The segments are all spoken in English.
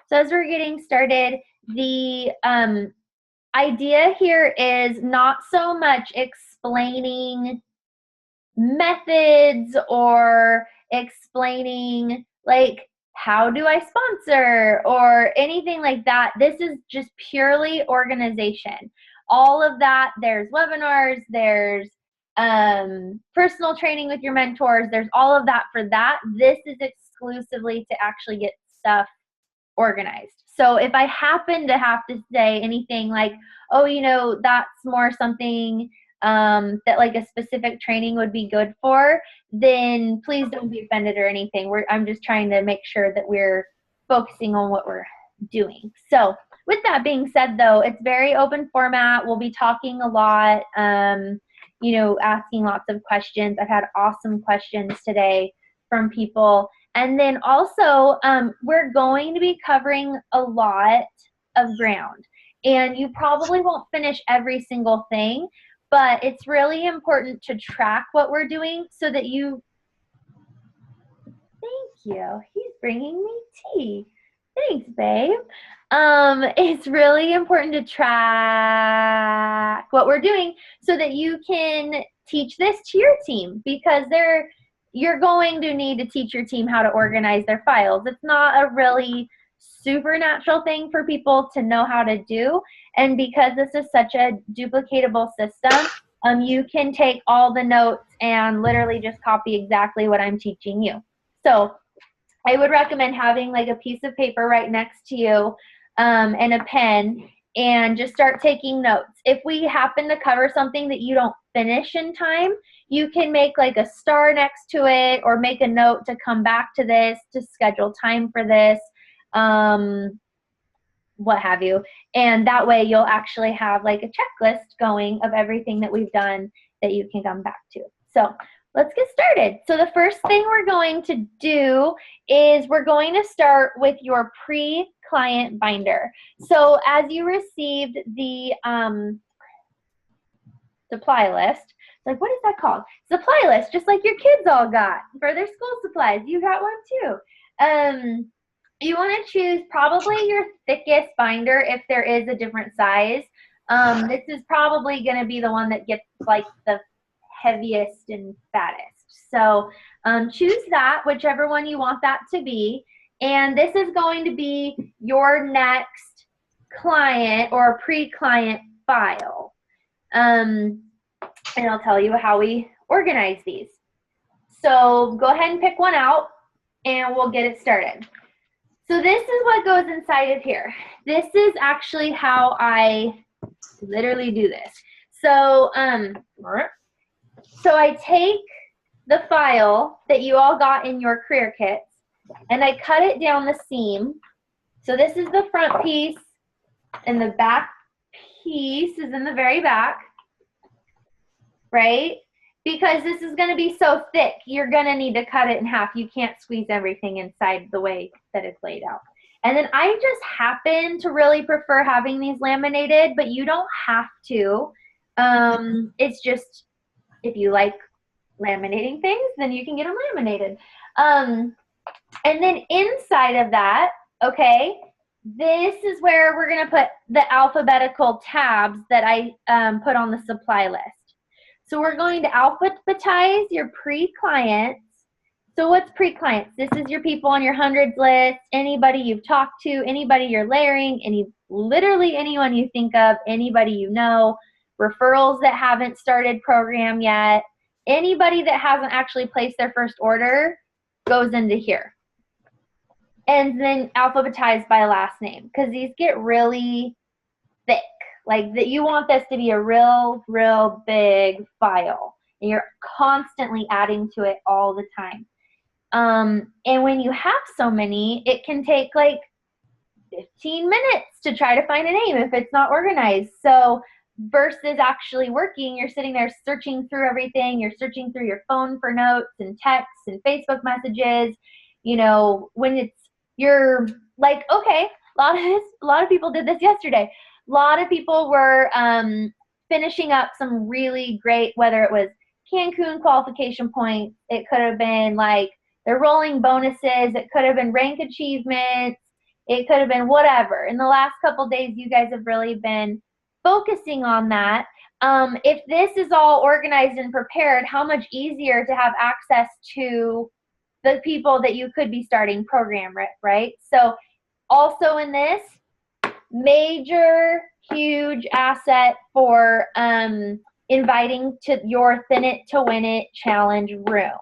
So as we're getting started, the idea here is not so much explaining methods or explaining like how do I sponsor or anything like that. This is just purely organization. All of that, there's webinars, there's personal training with your mentors, there's all of that for that. This is exclusively to actually get stuff organized. So if I happen to have to say anything like, oh, that's more something that like a specific training would be good for, then please don't be offended or anything. I'm just trying to make sure that we're focusing on what we're doing. So with that being said, though, it's very open format. We'll be talking a lot, asking lots of questions. I've had awesome questions today from people. And then also, we're going to be covering a lot of ground. And you probably won't finish every single thing, but it's really important to track what we're doing so that you... Thank you. He's bringing me tea. Thanks, babe. It's really important to track what we're doing so that you can teach this to your team, because you're going to need to teach your team how to organize their files. It's not a really supernatural thing for people to know how to do. And because this is such a duplicatable system, you can take all the notes and literally just copy exactly what I'm teaching you. So I would recommend having like a piece of paper right next to you and a pen, and just start taking notes. If we happen to cover something that you don't finish in time, you can make like a star next to it or make a note to come back to this, to schedule time for this, what have you. And that way you'll actually have like a checklist going of everything that we've done that you can come back to. So let's get started. So the first thing we're going to do is we're going to start with your pre-client binder. So as you received the supply list, like, what is that called? Supply list, just like your kids all got for their school supplies. You got one too. You want to choose probably your thickest binder if there is a different size. This is probably going to be the one that gets like the heaviest and fattest. So choose that, whichever one you want that to be. And this is going to be your next client or pre-client file. And I'll tell you how we organize these. So go ahead and pick one out and we'll get it started. So this is what goes inside of here. This is actually how I literally do this. So I take the file that you all got in your career kits and I cut it down the seam. So this is the front piece and the back piece is in the very back, right? Because this is going to be so thick, you're going to need to cut it in half. You can't squeeze everything inside the way that it's laid out. And then I just happen to really prefer having these laminated, but you don't have to. It's just, if you like laminating things, then you can get them laminated. And then inside of that, okay, this is where we're going to put the alphabetical tabs that I put on the supply list. So we're going to alphabetize your pre-clients. So what's pre-clients? This is your people on your hundreds list, anybody you've talked to, anybody you're layering, literally anyone you think of, anybody you know, referrals that haven't started program yet, anybody that hasn't actually placed their first order goes into here. And then alphabetized by last name, because these get really thick. Like that, you want this to be a real big file, and you're constantly adding to it all the time. And when you have so many, it can take like 15 minutes to try to find a name if it's not organized. So versus actually working, you're sitting there searching through everything. You're searching through your phone for notes and texts and Facebook messages. When you're like, okay, a lot of people did this yesterday. A lot of people were finishing up some really great, whether it was Cancun qualification points, it could have been like their rolling bonuses, it could have been rank achievements, It could have been whatever. In the last couple days, you guys have really been focusing on that. If this is all organized and prepared, how much easier to have access to the people that you could be starting program with, right? So also in this, major, huge asset for inviting to your Thin It to Win It challenge room.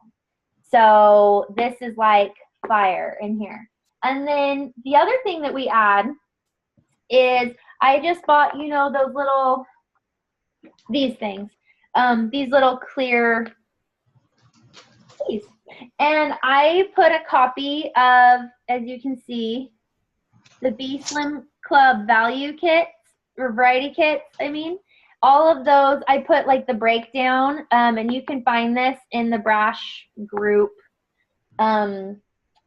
So this is like fire in here. And then the other thing that we add is I just bought, you know, those little, these things, these little clear keys. And I put a copy of, as you can see, the B Slim Club value kits, or variety kits, I mean. All of those, I put like the breakdown, and you can find this in the Brash group in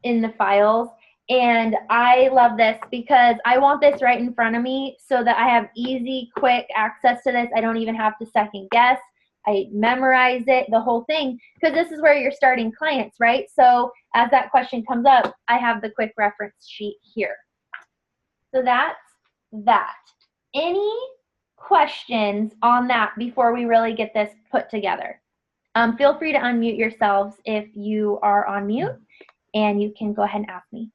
the files. And I love this because I want this right in front of me so that I have easy, quick access to this. I don't even have to second guess. I memorize it, the whole thing, because this is where you're starting clients, right? So as that question comes up, I have the quick reference sheet here. So that's that. Any questions on that before we really get this put together? Feel free to unmute yourselves if you are on mute, and you can go ahead and ask me.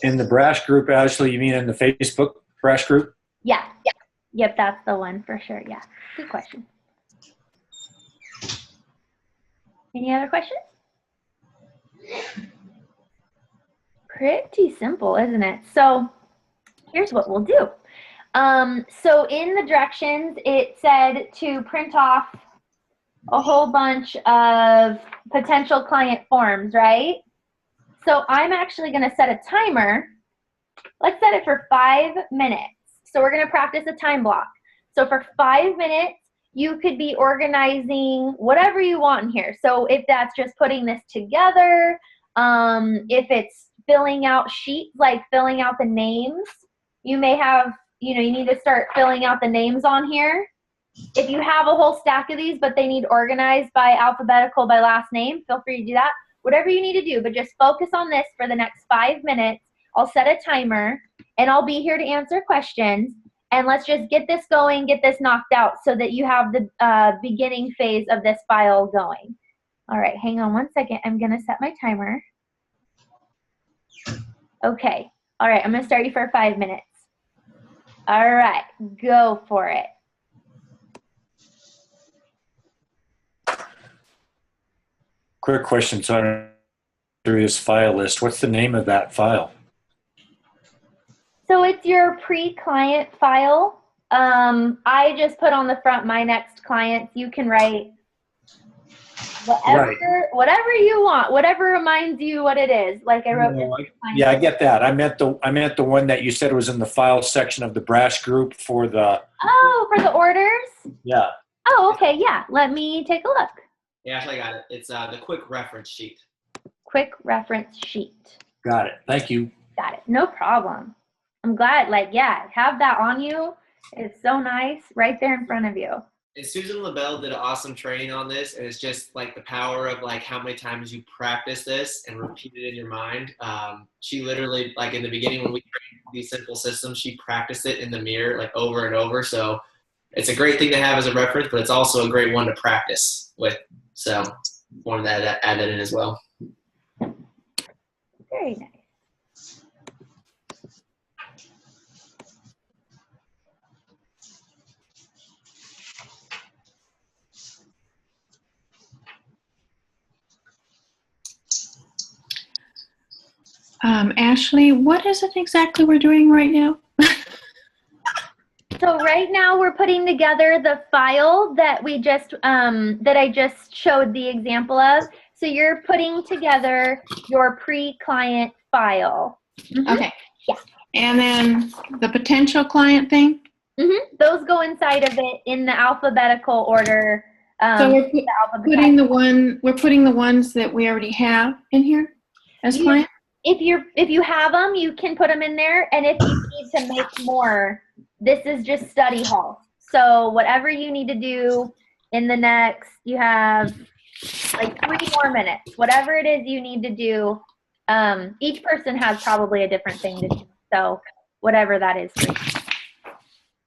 In the Brash group, Ashley, you mean in the Facebook Brash group? Yeah. Yep, that's the one for sure. Yeah, good question. Any other questions? Pretty simple, isn't it? So here's what we'll do. So in the directions, it said to print off a whole bunch of potential client forms, right? So I'm actually going to set a timer. Let's set it for 5 minutes. So we're going to practice a time block. So for 5 minutes, you could be organizing whatever you want in here. So if that's just putting this together, if it's filling out sheets, like filling out the names, you may have, you know, you need to start filling out the names on here. If you have a whole stack of these, but they need organized by alphabetical by last name, feel free to do that. Whatever you need to do, but just focus on this for the next 5 minutes. I'll set a timer, and I'll be here to answer questions. And let's just get this going, get this knocked out so that you have the beginning phase of this file going. All right, hang on one second. I'm going to set my timer. Okay. All right, I'm going to start you for 5 minutes. All right, go for it. Quick question. So I'm through this file list. What's the name of that file? So it's your pre-client file. I just put on the front my next clients. You can write whatever you want, whatever reminds you what it is. Like I wrote. No, I get that. I meant the one that you said was in the file section of the Brash group for the. Oh, for the orders? Yeah. Oh, okay. Yeah. Let me take a look. Yeah, actually, I got it. It's the quick reference sheet. Quick reference sheet. Got it. Thank you. Got it. No problem. I'm glad. Like, yeah, have that on you. It's so nice, right there in front of you. And Susan LaBelle did an awesome training on this, and it's just like the power of like how many times you practice this and repeat it in your mind. She literally, like in the beginning when we trained these simple systems, she practiced it in the mirror like over and over. So it's a great thing to have as a reference, but it's also a great one to practice with. So wanted to add that in as well. Very nice. Ashley, what is it exactly we're doing right now? So right now we're putting together the file that we just that I just showed the example of. So you're putting together your pre-client file. Mm-hmm. Okay. Yeah. And then the potential client thing? Mm-hmm. Those go inside of it in the alphabetical order. So we're putting the ones that we already have in here as clients? If you have them, you can put them in there. And if you need to make more, this is just study hall. So whatever you need to do in the next, you have like 3 more minutes. Whatever it is you need to do Each person has probably a different thing to do. So whatever that is for you.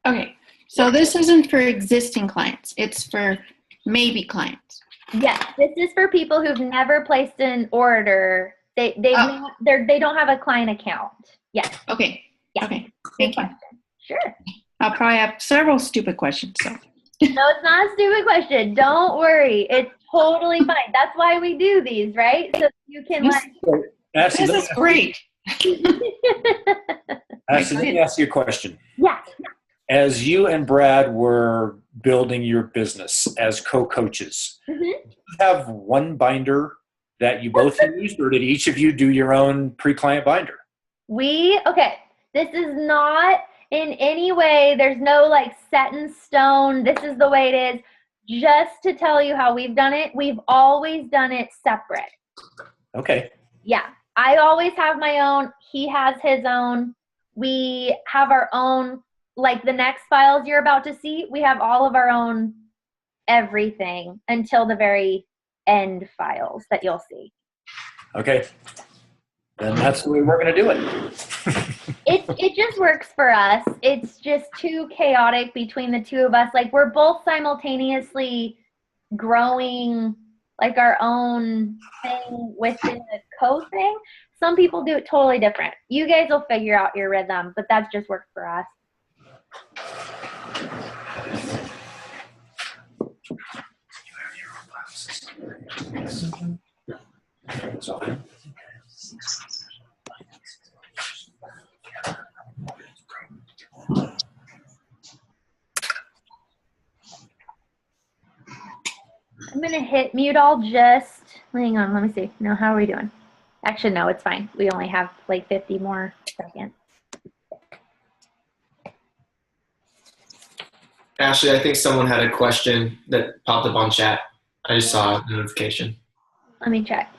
Okay, so this isn't for existing clients. It's for maybe clients. Yes, this is for people who've never placed an order. They don't have a client account. Yes. Okay. Yeah. Okay. Thank you. Sure. I'll probably have several stupid questions. So. No, it's not a stupid question. Don't worry. It's totally fine. That's why we do these, right? So you can Ashley, This is great. Ashley, let me ask you a question. Yeah. As you and Brad were building your business as co-coaches, Mm-hmm. do you have one binder that you both used, or did each of you do your own pre-client binder? This is not in any way, there's no like set in stone, this is the way it is. Just to tell you how we've done it, we've always done it separate. Okay. Yeah. I always have my own. He has his own. We have our own, like the next files you're about to see, we have all of our own everything until the very end files that you'll see. Okay. Then that's the way we're going to do it. It just works for us. It's just too chaotic between the two of us. Like we're both simultaneously growing like our own thing within the co thing. Some people do it totally different. You guys will figure out your rhythm, but that's just worked for us. I'm going to hit mute all just, hang on, let me see. No, how are we doing? Actually, no, it's fine. We only have like 50 more seconds. Ashley, I think someone had a question that popped up on chat. I just saw a notification. Let me check.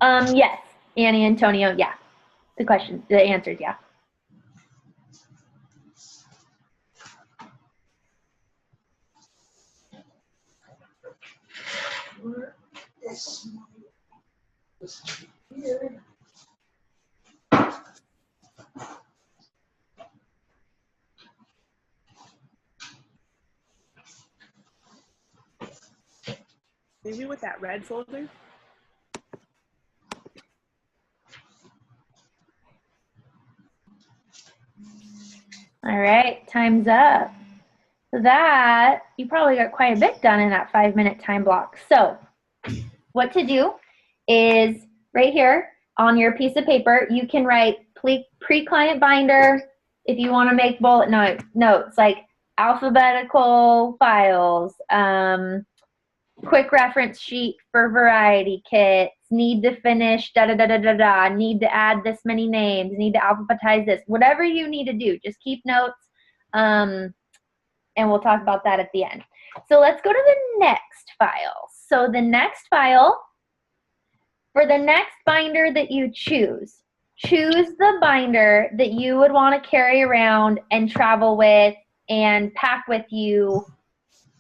Yes, Annie Antonio, yeah. The answer's yeah. Maybe with that red folder? All right, time's up. So that, you probably got quite a bit done in that 5-minute time block. So what to do is right here on your piece of paper, you can write pre-client binder if you want to make bullet notes like alphabetical files, quick reference sheet for variety kits, need to finish da-da-da-da-da-da, need to add this many names, need to alphabetize this, whatever you need to do, just keep notes, and we'll talk about that at the end. So let's go to the next file. So the next file, for the next binder that you choose the binder that you would want to carry around and travel with and pack with you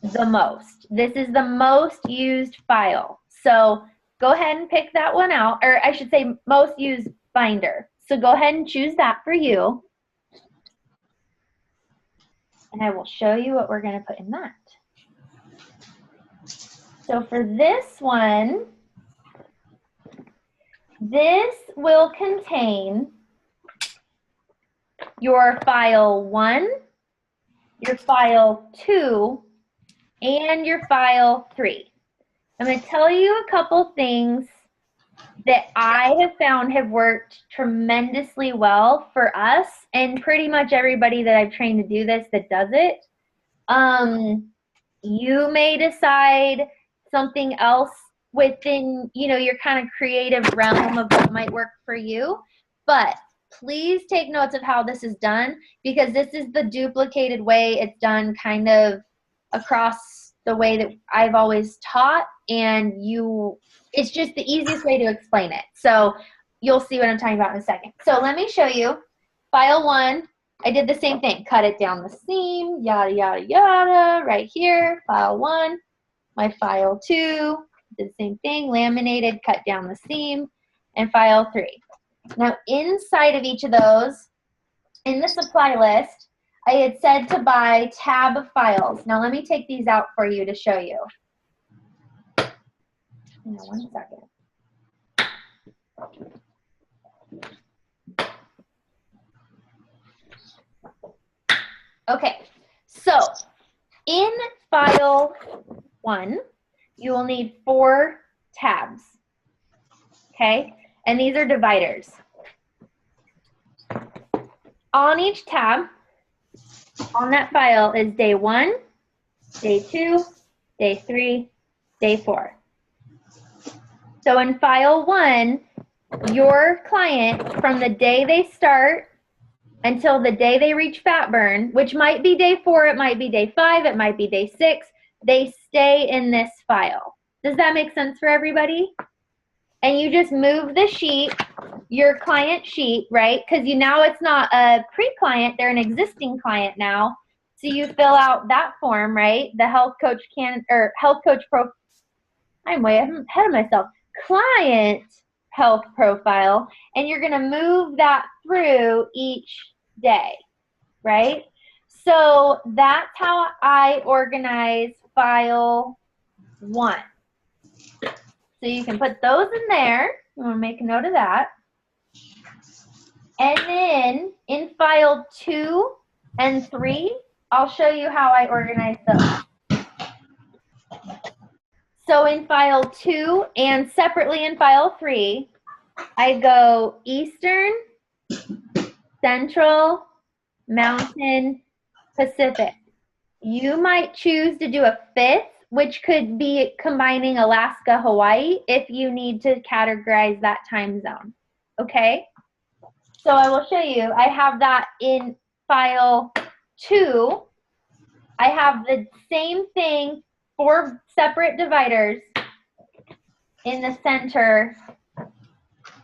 the most. This is the most used file. So go ahead and pick that one out, or I should say most used binder. So go ahead and choose that for you. And I will show you what we're going to put in that. So for this one, this will contain your file 1, your file 2, and your file 3. I'm going to tell you a couple things that I have found have worked tremendously well for us and pretty much everybody that I've trained to do this that does it. You may decide something else within, your kind of creative realm of what might work for you, but please take notes of how this is done because this is the duplicated way it's done kind of across the way that I've always taught, and it's just the easiest way to explain it. So you'll see what I'm talking about in a second. So let me show you file 1. I did the same thing, cut it down the seam, yada, yada, yada, right here, file 1. My file 2, did the same thing, laminated, cut down the seam. and file 3. Now, inside of each of those, in the supply list, I had said to buy tab files. Now, let me take these out for you to show you. Now, 1 second. Okay, so in file 1, you will need 4 tabs, okay? And these are dividers. On each tab, on that file is day 1, day 2, day 3, day 4. So in file 1, your client, from the day they start until the day they reach fat burn, which might be day 4, it might be day 5, it might be day 6, they stay in this file. Does that make sense for everybody? And you just move the sheet, your client sheet, right? Because now it's not a pre-client, they're an existing client now. So you fill out that form, right? The health coach I'm way ahead of myself. Client health profile, and you're going to move that through each day, right? So that's how I organize file 1. So you can put those in there. You want to make a note of that. And then in file 2 and 3, I'll show you how I organize those. So in file 2 and separately in file 3, I go Eastern, Central, Mountain, Pacific. You might choose to do a 5th, which could be combining Alaska, Hawaii, if you need to categorize that time zone. Okay? So I will show you. I have that in file 2. I have the same thing, 4 separate dividers in the center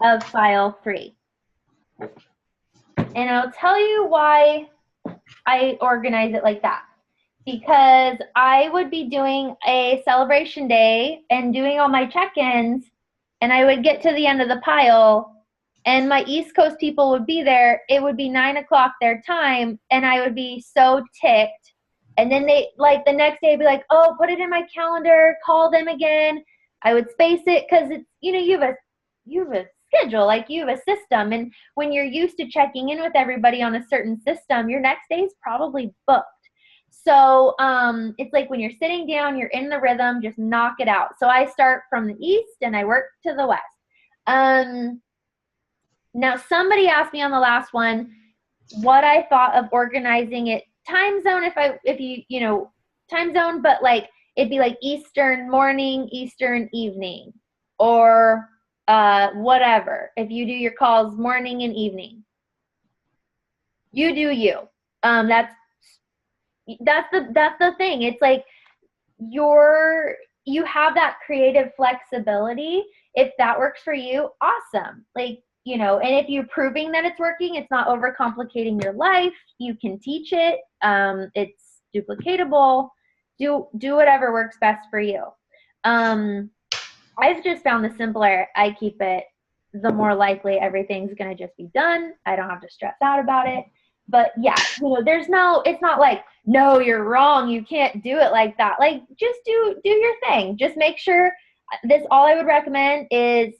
of file 3. And I'll tell you why I organize it like that. Because I would be doing a celebration day and doing all my check-ins, and I would get to the end of the pile, and my East Coast people would be there. It would be 9 o'clock their time, and I would be so ticked. And then they, like, the next day, I'd be like, oh, put it in my calendar, call them again. I would space it because it's, you know, you have a schedule, like you have a system. And when you're used to checking in with everybody on a certain system, your next day is probably booked. So it's like when you're sitting down, you're in the rhythm, just knock it out. So I start from the east and I work to the west. Now somebody asked me on the last one what I thought of organizing it time zone, if you know, time zone, but like it'd be like Eastern morning, Eastern evening, or whatever. If you do your calls morning and evening, you do you. That's the thing. It's like you have that creative flexibility. If that works for you, awesome. Like, you know, and if you're proving that it's working, it's not overcomplicating your life, you can teach it. It's duplicatable. Do whatever works best for you. I've just found the simpler I keep it, the more likely everything's going to just be done. I don't have to stress out about it. But yeah, you know, it's not like, no, you're wrong, you can't do it like that. Like, just do your thing. Just make sure all I would recommend is,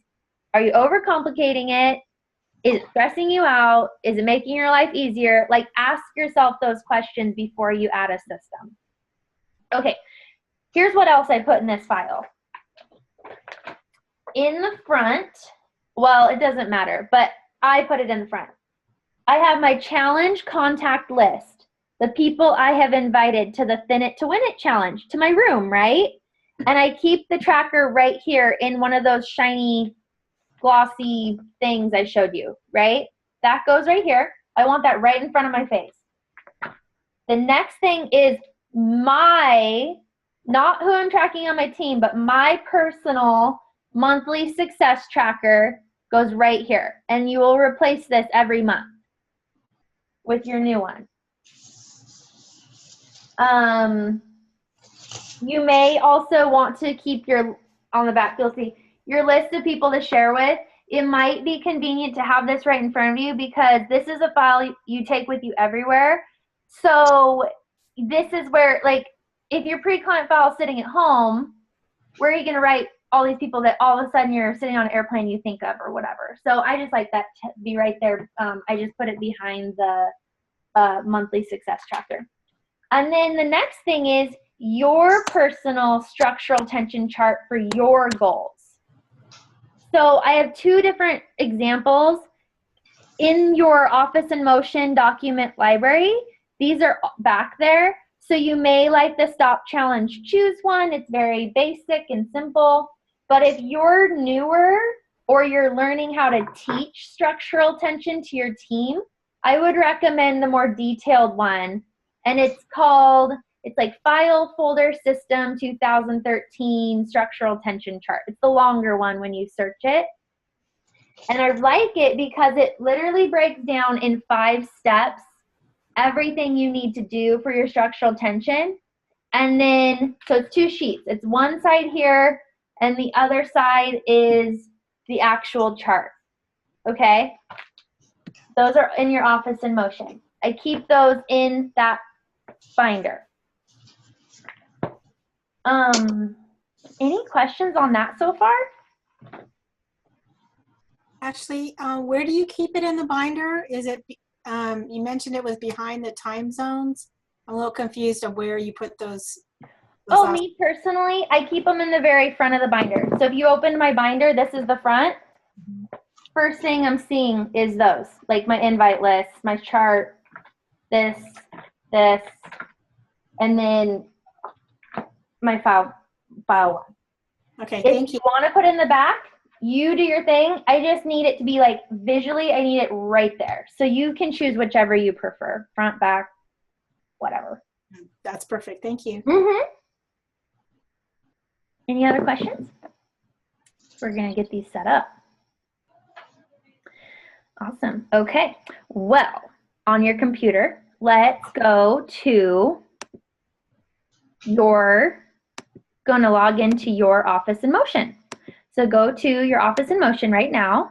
are you overcomplicating it? Is it stressing you out? Is it making your life easier? Like, ask yourself those questions before you add a system. Okay, here's what else I put in this file. In the front, well, it doesn't matter, but I put it in the front. I have my challenge contact list, the people I have invited to the Thin It to Win It challenge, to my room, right? And I keep the tracker right here in one of those shiny, glossy things I showed you, right? That goes right here. I want that right in front of my face. The next thing is not who I'm tracking on my team, but my personal monthly success tracker goes right here. And you will replace this every month with your new one. You may also want to keep on the back, you'll see your list of people to share with. it might be convenient to have this right in front of you because this is a file you take with you everywhere. So this is where, like, if your pre-client file is sitting at home, where are you going to write all these people that all of a sudden you're sitting on an airplane you think of or whatever? So I just like that to be right there. I just put it behind the monthly success tracker. And then the next thing is your personal structural tension chart for your goals. So I have two different examples in your Office in Motion document library. These are back there. So you may like the Stop Challenge Choose one. It's very basic and simple. But if you're newer or you're learning how to teach structural tension to your team, I would recommend the more detailed one. And it's called, it's like File Folder System 2013 Structural Tension Chart. It's the longer one when you search it. And I like it because it literally breaks down in 5 steps everything you need to do for your structural tension. And then, so it's 2 sheets. It's one side here, and the other side is the actual chart. Okay? Those are in your Office in Motion. I keep those in that binder. Any questions on that so far? Actually, where do you keep it in the binder? Is it, you mentioned it was behind the time zones. I'm a little confused of where you put those. Oh, me personally, I keep them in the very front of the binder. So if you open my binder, this is the front. First thing I'm seeing is those, like my invite list, my chart, this, and then my file one. Okay, If thank you. you want to put in the back, you do your thing. I just need it to be like visually, I need it right there. So you can choose whichever you prefer, front, back, whatever. That's perfect. Thank you. Mm-hmm. Any other questions? We're going to get these set up. Awesome. Okay. Well, on your computer, let's go to going to log into your Office in Motion. So go to your Office in Motion right now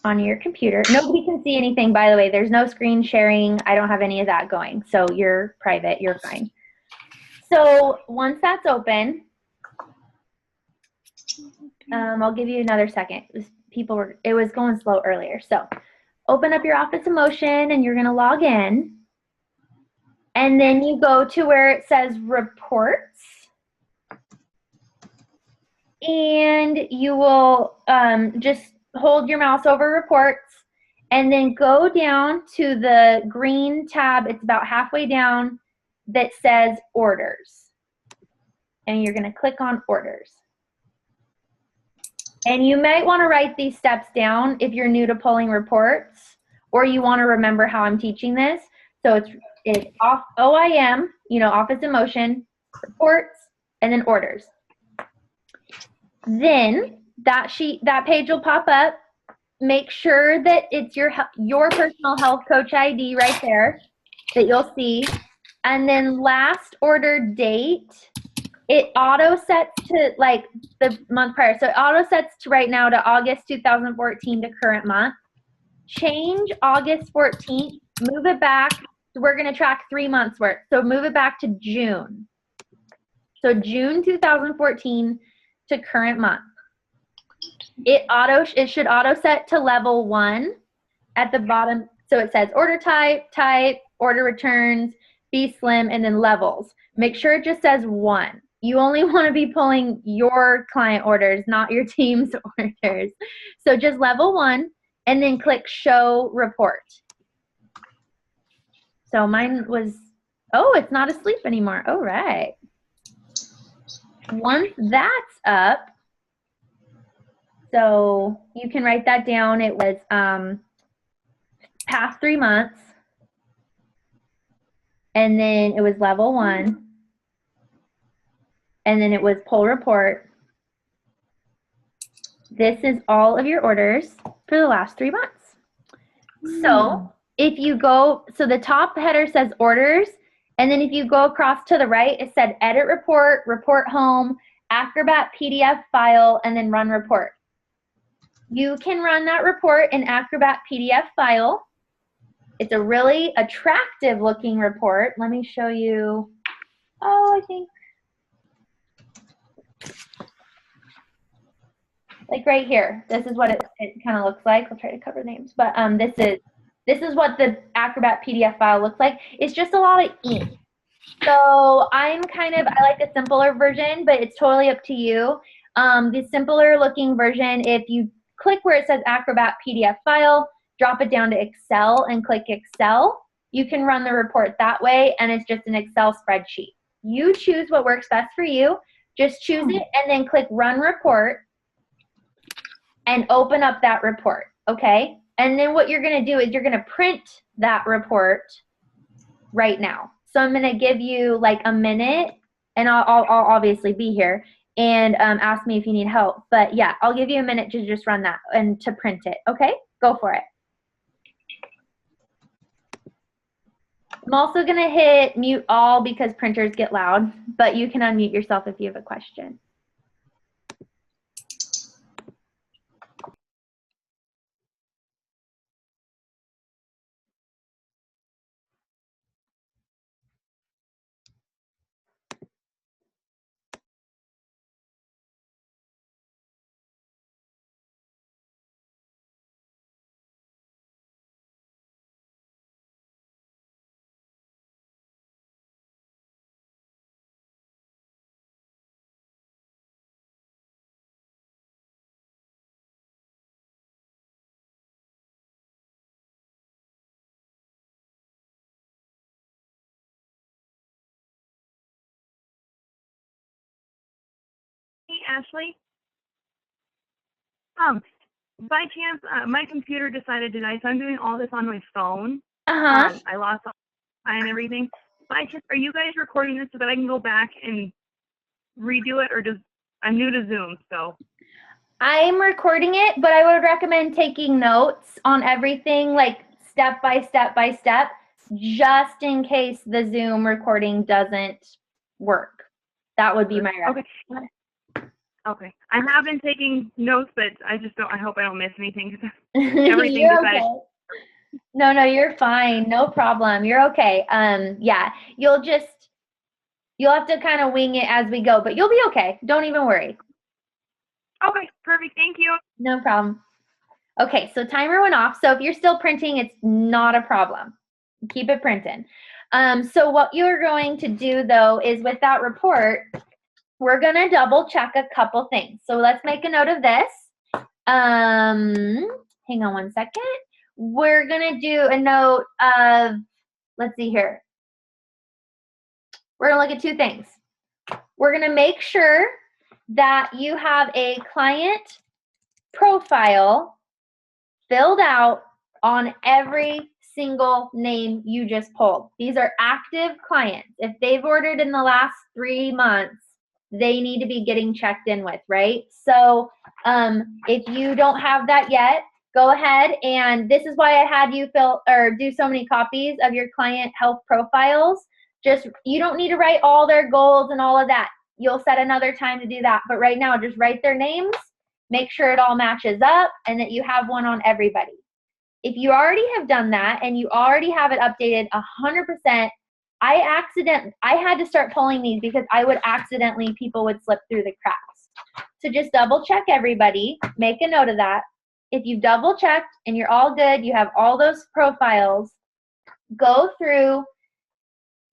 on your computer. Nobody can see anything, by the way. There's no screen sharing. I don't have any of that going. So you're private. You're fine. So once that's open, I'll give you another second. It was going slow earlier. So open up your Office in Motion and you're going to log in. And then you go to where it says Reports. And you will just hold your mouse over Reports and then go down to the green tab. It's about halfway down that says Orders. And you're going to click on Orders. And you might want to write these steps down if you're new to pulling reports or you want to remember how I'm teaching this. So it's OIM, Office in Motion, Reports, and then Orders. Then that page will pop up. Make sure that it's your personal health coach ID right there that you'll see. And then last order date, it auto sets to like the month prior. So it auto sets to right now to August 2014 to current month. Change August 14th, move it back. So we're going to track 3 months worth. So move it back to June. So June 2014 to current month. It should auto set to level 1 at the bottom. So it says order type, order returns, be slim, and then levels. Make sure it just says 1. You only want to be pulling your client orders, not your team's orders. So just level 1 and then click show report. So mine was, it's not asleep anymore. All right. Once that's up, so you can write that down. It was past 3 months. And then it was level 1. And then it was pull report. This is all of your orders for the last 3 months. So if you go, so the top header says orders. And then if you go across to the right, it said edit report, report home, Acrobat PDF file, and then run report. You can run that report in Acrobat PDF file. It's a really attractive looking report. Let me show you. Oh, I think like right here. This is what it kind of looks like. I'll try to cover names, but this is what the Acrobat PDF file looks like. It's just a lot of ink. So I like a simpler version, but it's totally up to you. The simpler looking version, if you click where it says Acrobat PDF file, drop it down to Excel and click Excel, you can run the report that way, and it's just an Excel spreadsheet. You choose what works best for you. Just choose it and then click Run Report and open up that report, okay? And then what you're gonna do is you're gonna print that report right now. So I'm gonna give you like a minute, and I'll obviously be here, and ask me if you need help. But yeah, I'll give you a minute to just run that and to print it, okay? Go for it. I'm also gonna hit mute all because printers get loud, but you can unmute yourself if you have a question. Hey, Ashley. By chance, my computer decided to die, so I'm doing all this on my phone. I lost all and everything. By chance, are you guys recording this so that I can go back and redo it, or just I'm new to Zoom, so. I'm recording it, but I would recommend taking notes on everything, like step by step by step, just in case the Zoom recording doesn't work. That would be my recommendation. Okay. I have been taking notes, but I just don't. I hope I don't miss anything. Everything You're decided. okay. No, you're fine. No problem. You're okay. Yeah, you'll have to kind of wing it as we go, but you'll be okay. Don't even worry. Okay, perfect. Thank you. No problem. Okay, so timer went off. So if you're still printing, it's not a problem. Keep it printing. So what you're going to do though is with that report, we're gonna double check a couple things. So let's make a note of this. Hang on one second. We're gonna do a note of, let's see here. We're gonna look at two things. We're gonna make sure that you have a client profile filled out on every single name you just pulled. These are active clients. If they've ordered in the last 3 months, they need to be getting checked in with, right? So if you don't have that yet, go ahead, and this is why I had you do so many copies of your client health profiles. You don't need to write all their goals and all of that. You'll set another time to do that. But right now, just write their names, make sure it all matches up, and that you have one on everybody. If you already have done that and you already have it updated 100%, I had to start pulling these because people would slip through the cracks. So just double check everybody, make a note of that. If you've double checked and you're all good, you have all those profiles, go through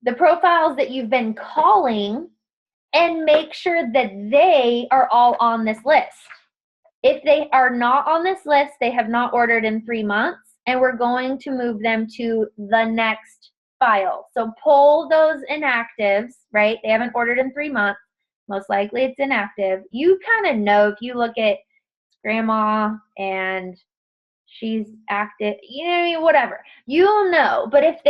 the profiles that you've been calling and make sure that they are all on this list. If they are not on this list, they have not ordered in 3 months, and we're going to move them to the next file. So pull those inactives, right? They haven't ordered in 3 months. Most likely it's inactive. You kind of know if you look at grandma and she's active, whatever. You'll know. But if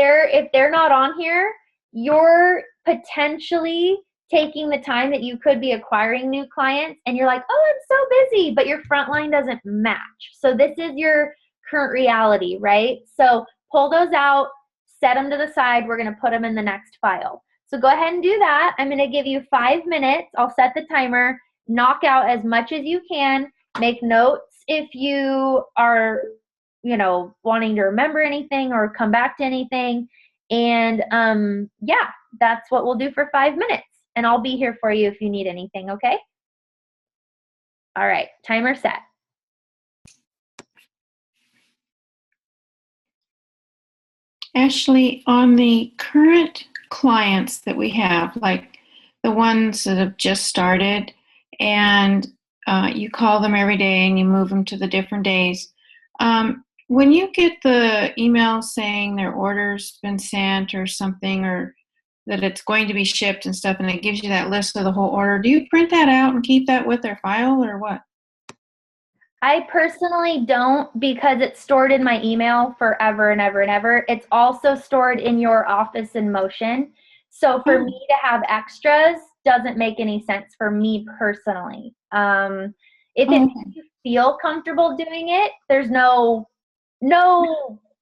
they're not on here, you're potentially taking the time that you could be acquiring new clients, and you're like, oh, I'm so busy, but your front line doesn't match. So this is your current reality, right? So pull those out, set them to the side. We're going to put them in the next file. So go ahead and do that. I'm going to give you 5 minutes. I'll set the timer. Knock out as much as you can. Make notes if you are, wanting to remember anything or come back to anything. And yeah, that's what we'll do for 5 minutes. And I'll be here for you if you need anything, okay? All right, timer set. Ashley, on the current clients that we have, like the ones that have just started, and you call them every day and you move them to the different days, when you get the email saying their order's been sent or something, or that it's going to be shipped and stuff, and it gives you that list of the whole order, do you print that out and keep that with their file or what? I personally don't, because it's stored in my email forever and ever and ever. It's also stored in your Office in Motion. So for me to have extras doesn't make any sense for me personally. If it makes you feel comfortable doing it, there's no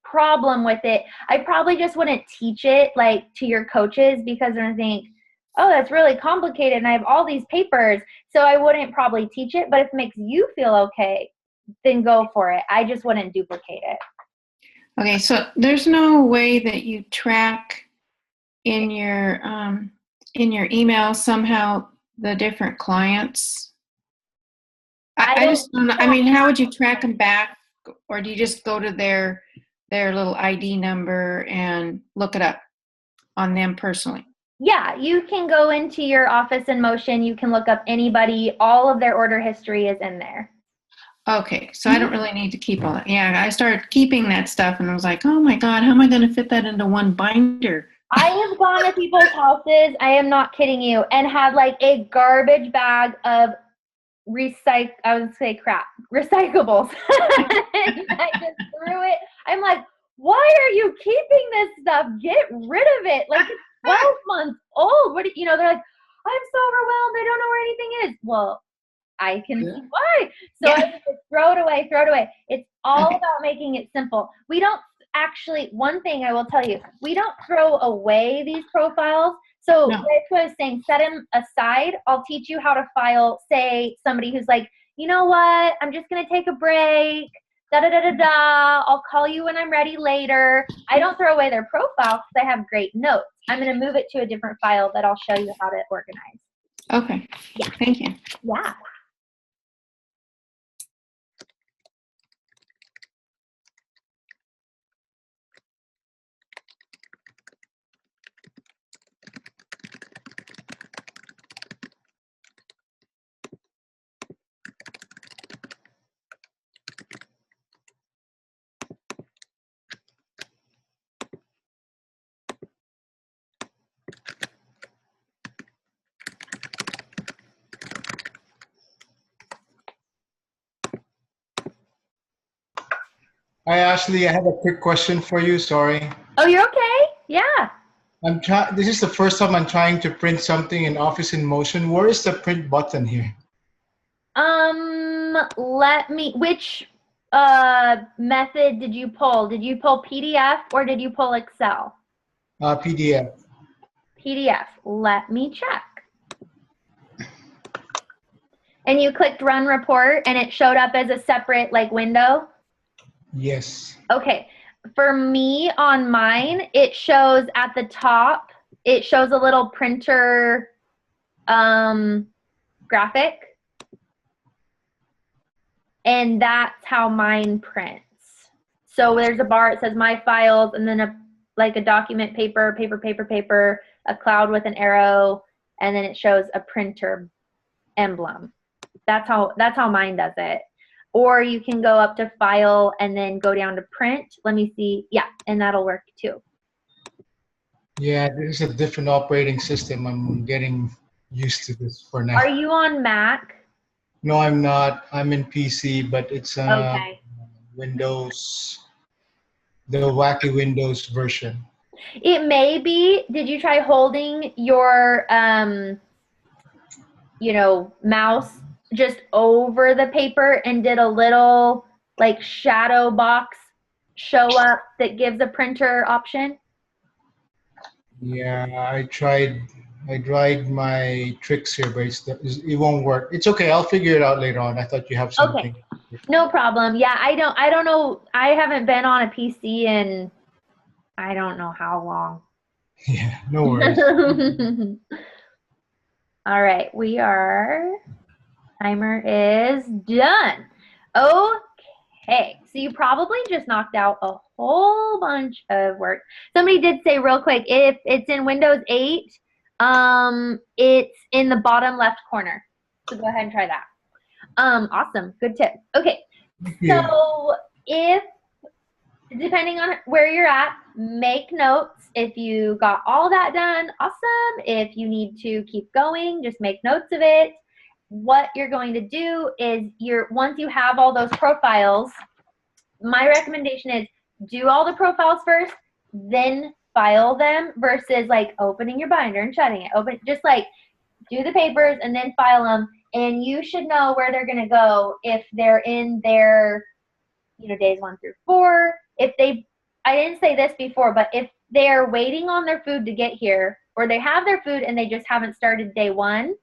problem with it. I probably just wouldn't teach it like to your coaches, because they're gonna think, oh, that's really complicated and I have all these papers. So I wouldn't probably teach it, but if it makes you feel okay, then go for it. I just wouldn't duplicate it. Okay, so there's no way that you track in your email somehow the different clients? I just don't know. I mean, how would you track them back? Or do you just go to their little ID number and look it up on them personally? Yeah, you can go into your Office in Motion. You can look up anybody. All of their order history is in there. Okay, so I don't really need to keep all that. Yeah, I started keeping that stuff and I was like, oh my God, how am I going to fit that into one binder? I have gone to people's houses, I am not kidding you, and had like a garbage bag of recyclables. And I just threw it. I'm like, why are you keeping this stuff? Get rid of it. Like, it's 12 months old. What do they're like, I'm so overwhelmed. I don't know where anything is. Well, I can see why. So I just throw it away. It's all about making it simple. We don't actually, one thing I will tell you, we don't throw away these profiles. So that's what I was saying, set them aside. I'll teach you how to file, say, somebody who's like, you know what, I'm just going to take a break, I'll call you when I'm ready later. I don't throw away their profile because I have great notes. I'm going to move it to a different file that I'll show you how to organize. Okay. Yeah. Thank you. Yeah. Hi, Ashley. I have a quick question for you. Sorry. Oh, you're okay? Yeah. This is the first time I'm trying to print something in Office in Motion. Where is the print button here? Which method did you pull? Did you pull PDF or did you pull Excel? PDF. PDF. Let me check. And you clicked Run Report and it showed up as a separate window? Yes. Okay. For me on mine, it shows at the top, it shows a little printer graphic. And that's how mine prints. So there's a bar, it says My Files, and then a document, paper, a cloud with an arrow, and then it shows a printer emblem. That's how mine does it. Or you can go up to File and then go down to Print. Let me see. Yeah, and that'll work too. Yeah, this is a different operating system. I'm getting used to this for now. Are you on Mac? No, I'm not. I'm in PC, but it's Okay. Windows, the wacky Windows version. It may be. Did you try holding your mouse just over the paper and did a little shadow box show up that gives a printer option? Yeah, I tried my tricks here, but it won't work. It's okay. I'll figure it out later on. I thought you have Okay, something. no problem. Yeah, I don't know. I haven't been on a PC in I don't know how long. Yeah, no worries. All right, timer is done. Okay, so you probably just knocked out a whole bunch of work. Somebody did say real quick, if it's in Windows 8, it's in the bottom left corner. So go ahead and try that. Awesome, good tip. Okay, Yeah. so if depending on where you're at, make notes. If you got all that done, awesome. If you need to keep going, just make notes of it. What you're going to do is once you have all those profiles, my recommendation is do all the profiles first, then file them versus like opening your binder and shutting it. Just like do the papers and then file them, and you should know where they're going to go if they're in their days 1 through 4. I didn't say this before, but if they're waiting on their food to get here, or they have their food and they just haven't started day 1,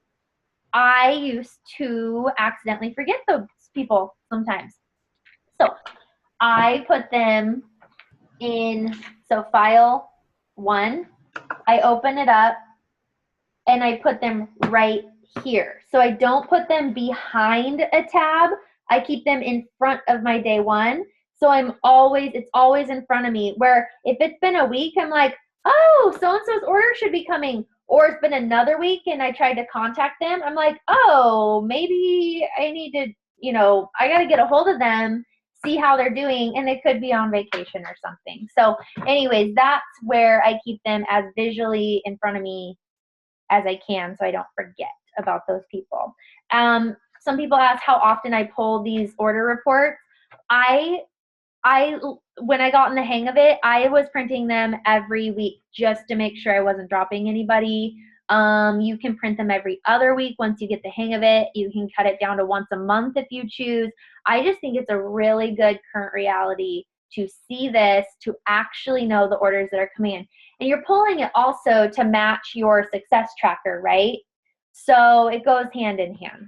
I used to accidentally forget those people sometimes. So I put them in, file 1, I open it up, and I put them right here. So I don't put them behind a tab. I keep them in front of my day 1. So it's always in front of me, where if it's been a week, I'm like, oh, so-and-so's order should be coming. Or it's been another week and I tried to contact them. I'm like, oh, maybe I need to, I got to get a hold of them, see how they're doing, and they could be on vacation or something. So anyways, that's where I keep them as visually in front of me as I can, so I don't forget about those people. Some people ask how often I pull these order reports. When I got in the hang of it, I was printing them every week just to make sure I wasn't dropping anybody. You can print them every other week once you get the hang of it. You can cut it down to once a month if you choose. I just think it's a really good current reality to see this, to actually know the orders that are coming in. And you're pulling it also to match your success tracker, right? So it goes hand in hand.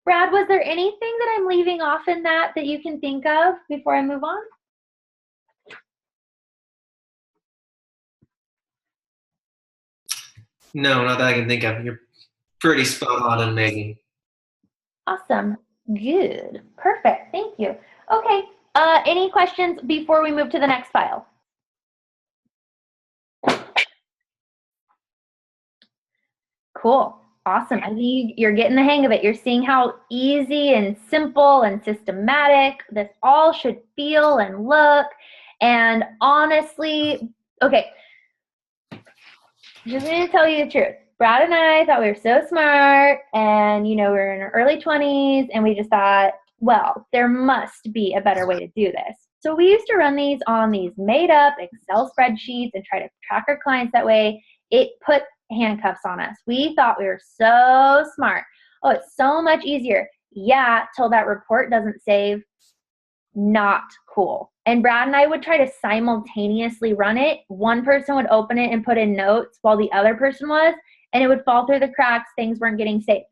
Brad, was there anything that I'm leaving off in that you can think of before I move on? No, not that I can think of. You're pretty spot on and Maggie. Awesome. Good. Perfect. Thank you. Okay. Any questions before we move to the next file? Cool. Awesome. I think you're getting the hang of it. You're seeing how easy and simple and systematic this all should feel and look. And honestly, okay, just going to tell you the truth. Brad and I thought we were so smart, and we were in our early 20s, and we just thought, well, there must be a better way to do this. So we used to run these on these made up Excel spreadsheets and try to track our clients that way. It put handcuffs on us. We thought we were so smart. Oh, it's so much easier. Yeah, till that report doesn't save. Not cool. And Brad and I would try to simultaneously run it. One person would open it and put in notes while the other person was, and it would fall through the cracks. Things weren't getting saved.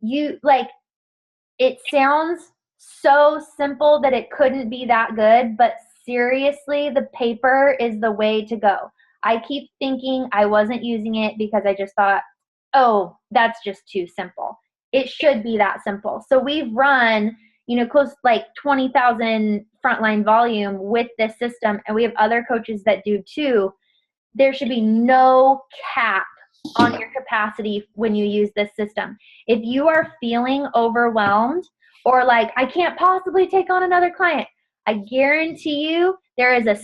It sounds so simple that it couldn't be that good, but seriously, the paper is the way to go. I keep thinking I wasn't using it because I just thought, oh, that's just too simple. It should be that simple. So we've run, close like 20,000 frontline volume with this system, and we have other coaches that do too. There should be no cap on your capacity when you use this system. If you are feeling overwhelmed or like, I can't possibly take on another client, I guarantee you there is a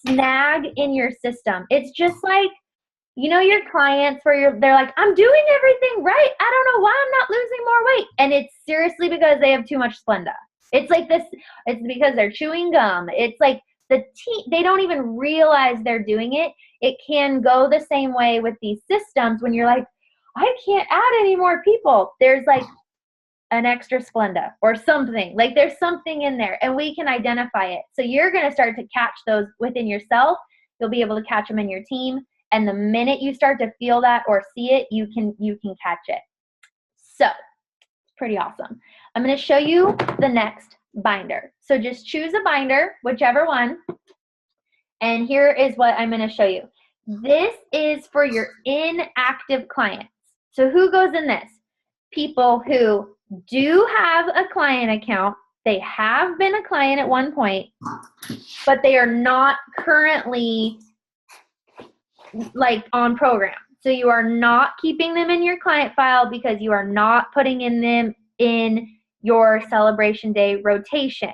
snag in your system. It's just like, your clients where they're like, I'm doing everything right. I don't know why I'm not losing more weight. And it's seriously because they have too much Splenda. It's like this, it's because they're chewing gum. It's like they don't even realize they're doing it. It can go the same way with these systems when you're like, I can't add any more people. There's like an extra Splenda or something. Like there's something in there, and we can identify it. So you're going to start to catch those within yourself you'll be able to catch them in your team. And the minute you start to feel that or see it, you can catch it. So it's pretty awesome. I'm going to show you the next binder. So just choose a binder, whichever one. And here is what I'm going to show you. This is for your inactive clients. So who goes in this? People who do have a client account. They have been a client at one point, but they are not currently like on program. So you are not keeping them in your client file because you are not putting them in your celebration day rotation.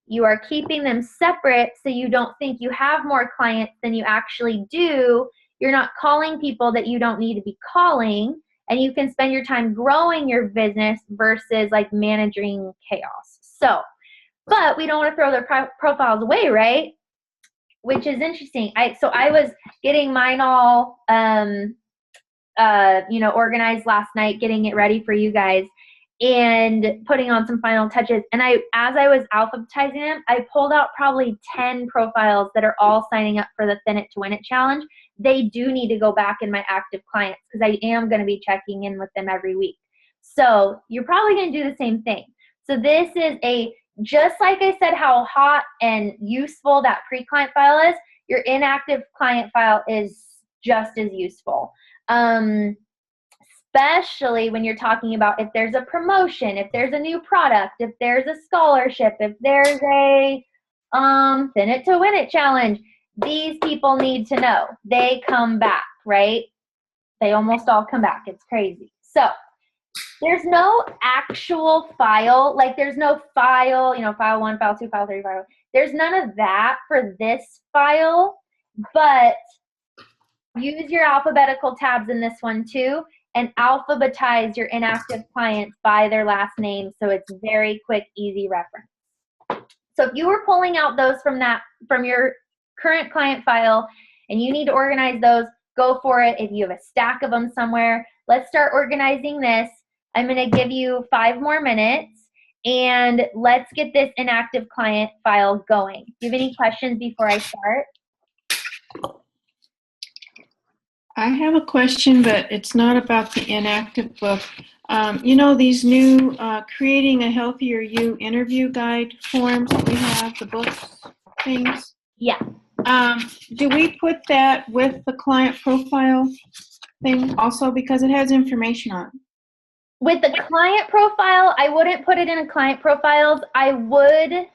You are keeping them separate so you don't think you have more clients than you actually do. You're not calling people that you don't need to be calling, and you can spend your time growing your business versus like managing chaos. So, but we don't want to throw their profiles away, right? Which is interesting. So I was getting mine all, organized last night, getting it ready for you guys, and putting on some final touches. And as I was alphabetizing them, I pulled out probably 10 profiles that are all signing up for the Thin It to Win It challenge. They do need to go back in my active clients because I am going to be checking in with them every week. So you're probably going to do the same thing. So this is just like I said, how hot and useful that pre-client file is, your inactive client file is just as useful. Especially when you're talking about if there's a promotion, if there's a new product, if there's a scholarship, if there's a Thin It to Win It challenge. These people need to know. They come back, right? They almost all come back. It's crazy. So there's no actual file. Like there's no file, file 1, file 2, file 3, file. There's none of that for this file, but use your alphabetical tabs in this one too, and alphabetize your inactive clients by their last name so it's very quick, easy reference. So if you were pulling out those from your current client file and you need to organize those, go for it. If you have a stack of them somewhere, let's start organizing this. I'm going to give you 5 more minutes and let's get this inactive client file going. Do you have any questions before I start? I have a question, but it's not about the inactive book. These new Creating a Healthier You interview guide forms that we have, the books things? Yeah. Do we put that with the client profile thing also because it has information on it? With the client profile, I wouldn't put it in a client profiles. I would,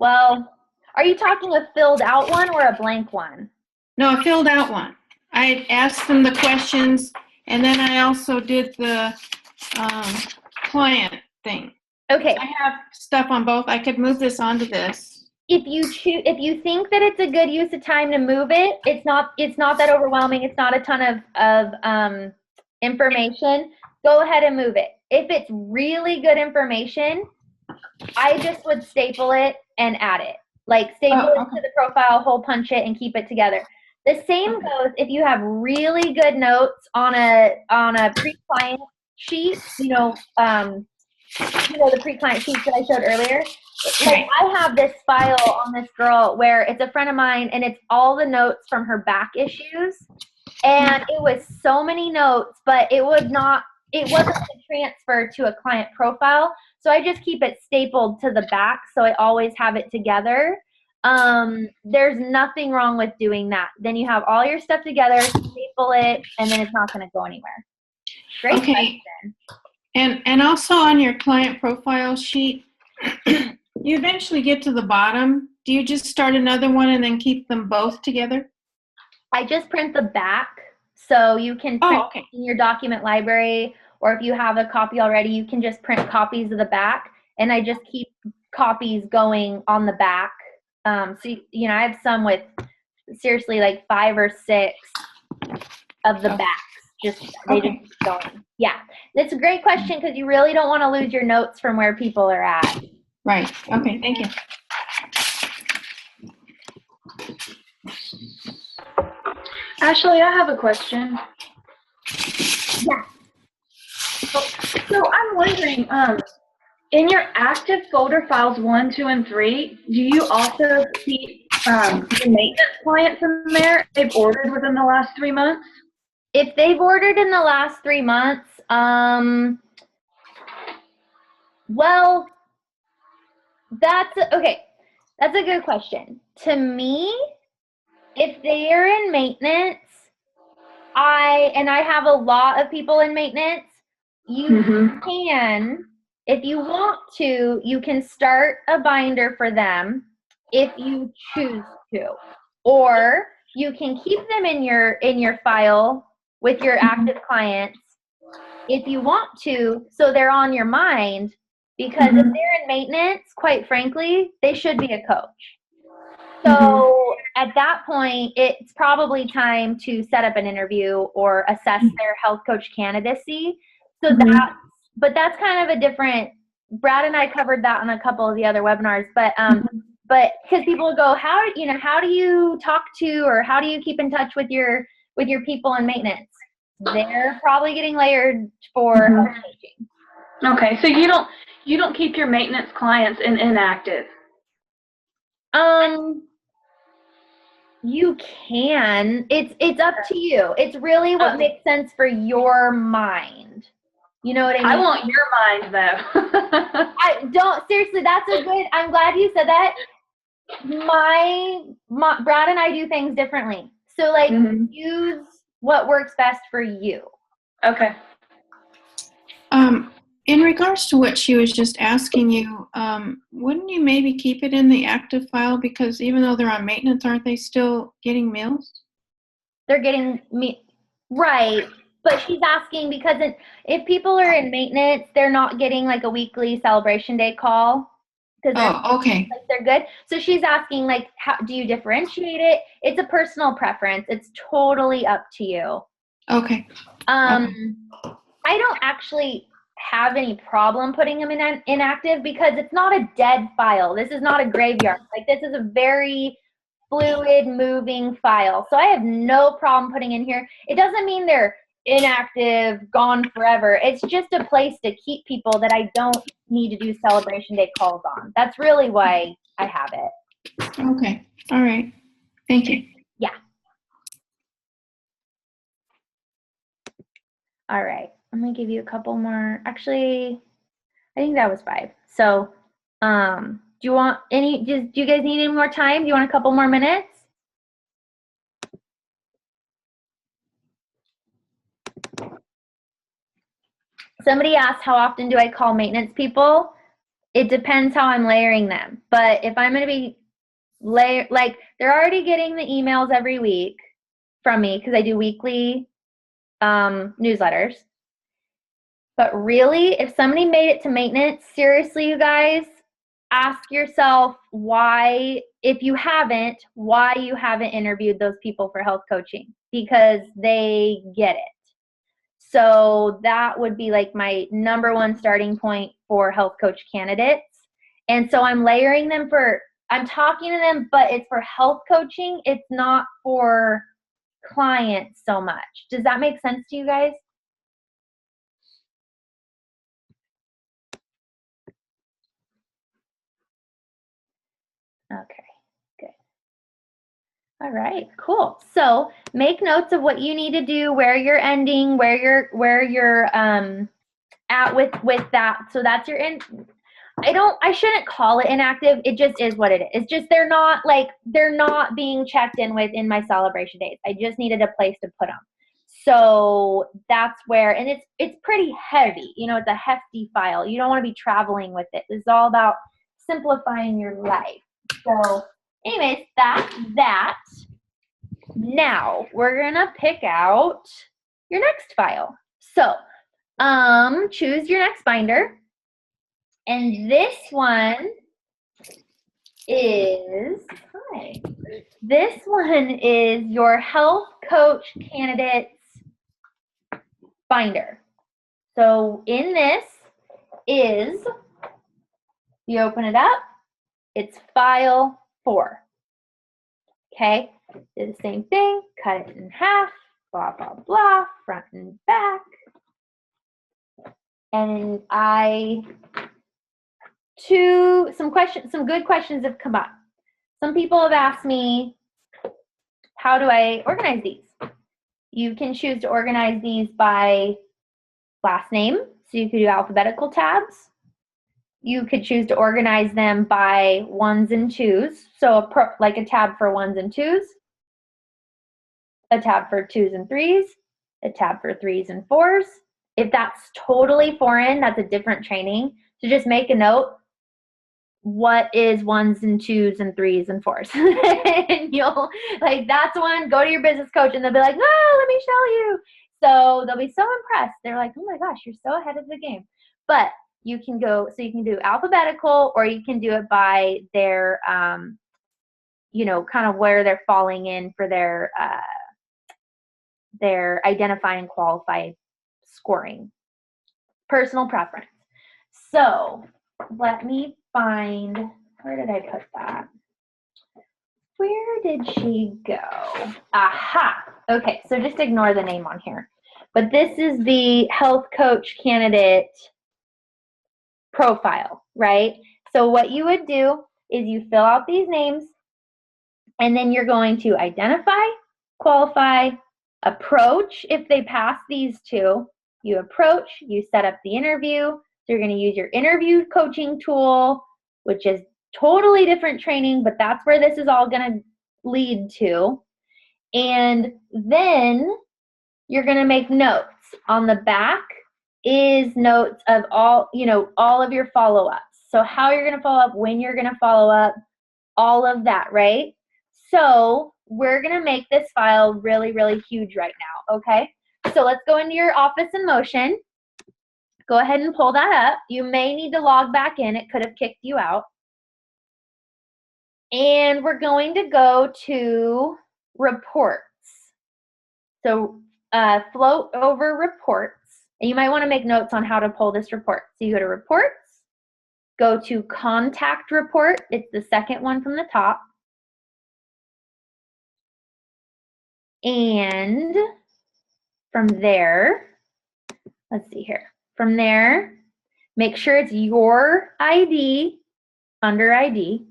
are you talking a filled out one or a blank one? No, a filled out one. I asked them the questions, and then I also did the client thing. Okay. I have stuff on both. I could move this onto this. If you think that it's a good use of time to move it, it's not that overwhelming. It's not a ton of information. Go ahead and move it. If it's really good information, I just would staple it and add it. Like staple it to the profile, hole punch it, and keep it together. The same goes if you have really good notes on a pre-client sheet, the pre-client sheets that I showed earlier. Like I have this file on this girl where it's a friend of mine and it's all the notes from her back issues. And it was so many notes, but it wasn't a transfer to a client profile. So I just keep it stapled to the back so I always have it together. There's nothing wrong with doing that. Then you have all your stuff together, staple it, and then it's not going to go anywhere. Great question. And also on your client profile sheet, you eventually get to the bottom. Do you just start another one and then keep them both together? I just print the back, so you can print in your document library, or if you have a copy already, you can just print copies of the back, and I just keep copies going on the back. I have some with seriously like 5 or 6 of the backs. They just keep going. Yeah, that's a great question because you really don't want to lose your notes from where people are at. Right. Okay. Thank you. Ashley, I have a question. Yeah. So I'm wondering, in your active folder files 1, 2, and 3, do you also keep the maintenance clients in there, if they've ordered within the last 3 months? If they've ordered in the last 3 months, well, okay. That's a good question. To me, if they are in maintenance, I have a lot of people in maintenance, you can, if you want to, you can start a binder for them if you choose to. Or you can keep them in your file with your active clients if you want to, so they're on your mind, because if they're in maintenance, quite frankly, they should be a coach. So at that point, it's probably time to set up an interview or assess their health coach candidacy. So but that's kind of a different, Brad and I covered that on a couple of the other webinars, but because people go, how do you talk to, or how do you keep in touch with your people in maintenance? They're probably getting layered for health coaching. Okay, so you don't keep your maintenance clients inactive. You can. It's up to you. It's really what makes sense for your mind. You know what I mean? I want your mind, though. I don't, seriously, I'm glad you said that. Brad and I do things differently. So, like, use what works best for you. Okay. In regards to what she was just asking you, wouldn't you maybe keep it in the active file? Because even though they're on maintenance, aren't they still getting meals? They're getting right. But she's asking because if people are in maintenance, they're not getting like a weekly celebration day call. Oh, okay. Like they're good. So she's asking, like, how do you differentiate it? It's a personal preference. It's totally up to you. Okay. I don't actually have any problem putting them in inactive because it's not a dead file. This is not a graveyard. Like, this is a very fluid, moving file. So I have no problem putting in here. It doesn't mean they're inactive, gone forever. It's just a place to keep people that I don't need to do celebration day calls on. That's really why I have it. Okay. All right. Thank you. Yeah. All right. I'm going to give you a couple more. Actually, I think that was 5. So, do you want do you guys need any more time? Do you want a couple more minutes? Somebody asked, how often do I call maintenance people? It depends how I'm layering them. But if I'm going to be like, they're already getting the emails every week from me because I do weekly newsletters. But really, if somebody made it to maintenance, seriously, you guys, ask yourself why, if you haven't, why you haven't interviewed those people for health coaching, because they get it. So that would be like my number one starting point for health coach candidates. And so I'm layering them I'm talking to them, but it's for health coaching. It's not for clients so much. Does that make sense to you guys? Okay, good. All right, cool. So make notes of what you need to do, where you're ending, where you're at with that. So that's your I shouldn't call it inactive. It just is what it is. It's just they're not being checked in with in my celebration days. I just needed a place to put them. So that's where, and it's pretty heavy. You know, it's a hefty file. You don't want to be traveling with it. This is all about simplifying your life. So anyways, that's that. Now we're gonna pick out your next file. So choose your next binder. And this one is your health coach candidates binder. So in this is, you open it up, it's file 4. Okay, do the same thing, cut it in half, blah, blah, blah, front and back. And some good questions have come up. some people have asked me, how do I organize these? You can choose to organize these by last name, so you could do alphabetical tabs. You could choose to organize them by ones and twos, so like a tab for ones and twos, a tab for twos and threes, a tab for threes and fours. If that's totally foreign, that's a different training. So just make a note, what is ones and twos and threes and fours? And you'll, like, that's one, go to your business coach and they'll be like, oh, let me show you. So they'll be so impressed. They're like, oh my gosh, you're so ahead of the game. But you can go, so you can do alphabetical, or you can do it by their, you know, kind of where they're falling in for their identify and qualify scoring. Personal preference. So let me find, where did I put that? Where did she go? Aha. Okay, so just ignore the name on here. But this is the health coach candidate profile, right? So what you would do is you fill out these names, and then you're going to identify, qualify, approach. If they pass these two, you approach, you set up the interview. So you're going to use your interview coaching tool, which is totally different training, but that's where this is all going to lead to. And then you're going to make notes. On the back is notes of all, you know, all of your follow-ups. So how you're going to follow up, when you're going to follow up, all of that, right? So we're going to make this file really, really huge right now, okay? So let's go into your Office in Motion. Go ahead and pull that up. You may need to log back in. It could have kicked you out. And we're going to go to Reports. So float over Reports. And you might want to make notes on how to pull this report. So you go to Reports, go to Contact Report. It's the second one from the top. And from there, let's see here. From there, make sure it's your ID under ID.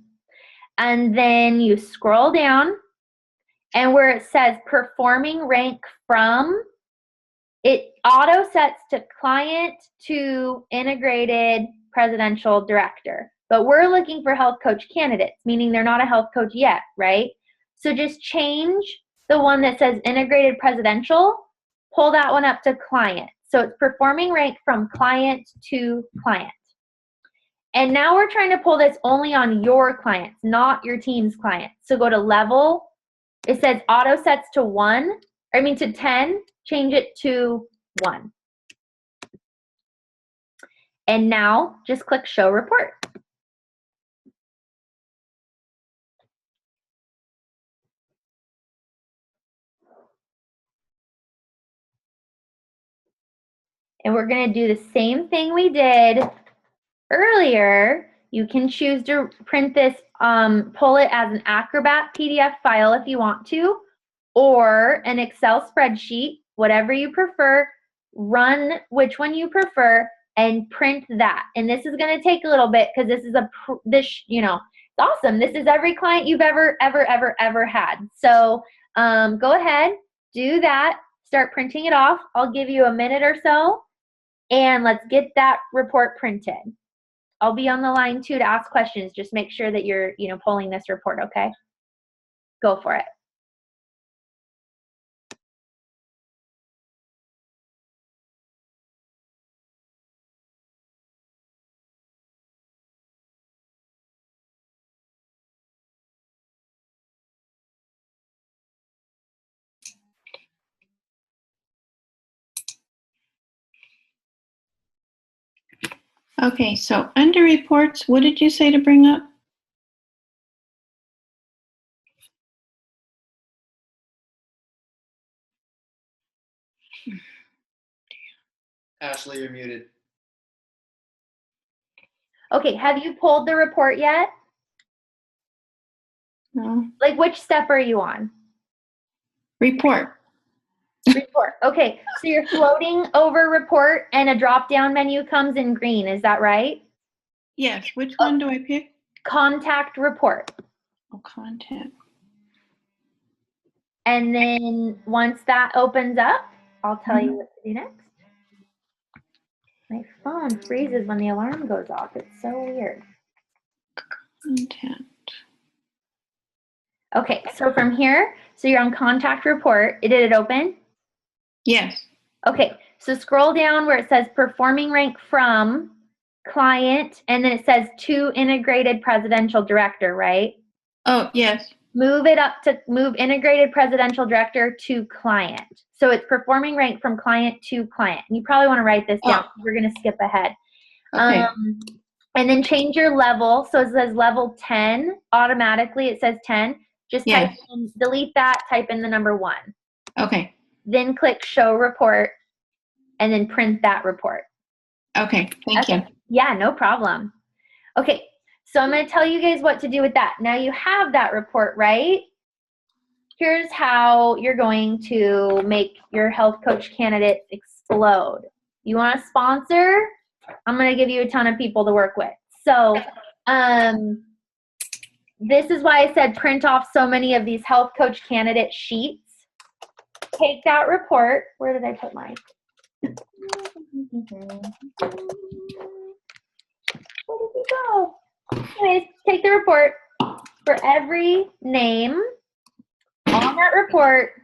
And then you scroll down, and where it says performing rank from, it auto sets to client to integrated presidential director. But we're looking for health coach candidates, meaning they're not a health coach yet, right? So just change the one that says integrated presidential, pull that one up to client. So it's performing rank from client to client. And now we're trying to pull this only on your clients, not your team's clients. So go to level. It says auto sets to 10, change it to 1. And now just click show report. And we're going to do the same thing we did earlier. You can choose to print this, pull it as an Acrobat PDF file if you want to, or an Excel spreadsheet, whatever you prefer. Run which one you prefer and print that. And this is going to take a little bit because this is it's awesome. This is every client you've ever had. So go ahead, do that, start printing it off. I'll give you a minute or so, and let's get that report printed. I'll be on the line too to ask questions. Just make sure that you're, pulling this report, okay? Go for it. Okay, so under reports, what did you say to bring up? Ashley, you're muted. Okay, have you pulled the report yet? No. Like, which step are you on? Report. Report. Okay, so you're floating over report and a drop-down menu comes in green. Is that right? Yes, which one do I pick? Contact report. Oh, content. And then once that opens up, I'll tell you what to do next. My phone freezes when the alarm goes off. It's so weird. Content. Okay, so from here, so you're on contact report. Did it open? Yes. Okay, so scroll down where it says performing rank from client, and then it says to integrated presidential director, right? Oh, yes. Move it up to move integrated presidential director to client. So it's performing rank from client to client. And you probably want to write this down. We're going to skip ahead. Okay. And then change your level. So it says level 10. Automatically it says 10. Just type in, delete that, type in the number 1. Okay. Then click show report and then print that report. Okay. Thank you. Yeah, no problem. Okay, so I'm going to tell you guys what to do with that. Now you have that report, right? Here's how you're going to make your health coach candidates explode. You want a sponsor? I'm going to give you a ton of people to work with. So this is why I said print off so many of these health coach candidate sheets. Take that report. Where did I put mine? Where did it go? Anyways, take the report. For every name on that report,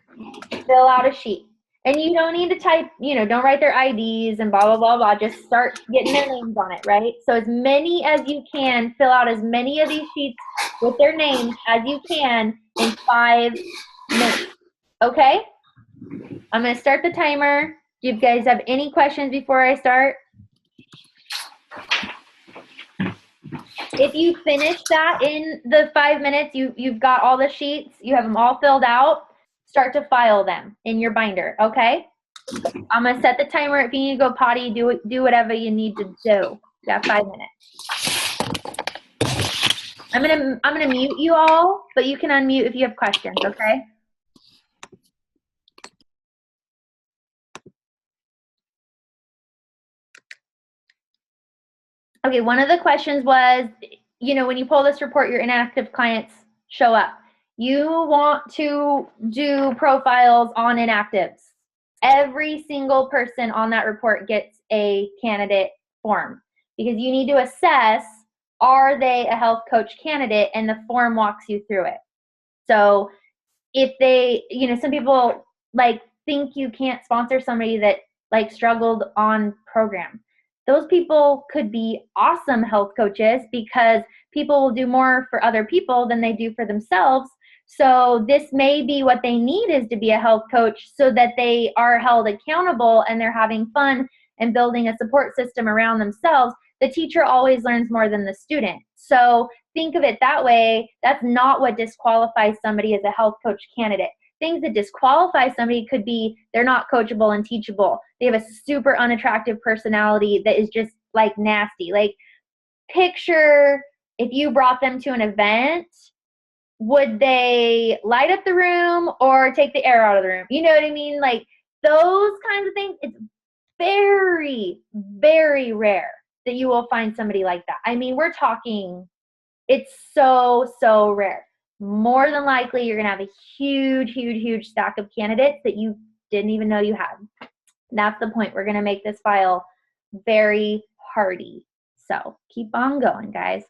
fill out a sheet. And you don't need to type, don't write their IDs and blah, blah, blah, blah. Just start getting their names on it, right? So as many as you can, fill out as many of these sheets with their names as you can in 5 minutes. Okay? I'm going to start the timer. Do you guys have any questions before I start? If you finish that in the 5 minutes, you've got all the sheets, you have them all filled out, start to file them in your binder, okay? I'm gonna set the timer. If you need to go potty, do whatever you need to do. You got 5 minutes. I'm gonna mute you all, but you can unmute if you have questions, okay? Okay, one of the questions was, when you pull this report, your inactive clients show up. You want to do profiles on inactives. Every single person on that report gets a candidate form because you need to assess, are they a health coach candidate, and the form walks you through it. So if they, some people think you can't sponsor somebody that struggled on program. Those people could be awesome health coaches because people will do more for other people than they do for themselves. So this may be what they need, is to be a health coach so that they are held accountable and they're having fun and building a support system around themselves. The teacher always learns more than the student. So think of it that way. That's not what disqualifies somebody as a health coach candidate. Things that disqualify somebody could be they're not coachable and teachable. They have a super unattractive personality that is just nasty. Picture if you brought them to an event, would they light up the room or take the air out of the room? You know what I mean? Those kinds of things. It's very, very rare that you will find somebody like that. I mean, we're talking, it's so, so rare. More than likely, you're going to have a huge, huge, huge stack of candidates that you didn't even know you had. That's the point. We're going to make this file very hardy. So keep on going, guys.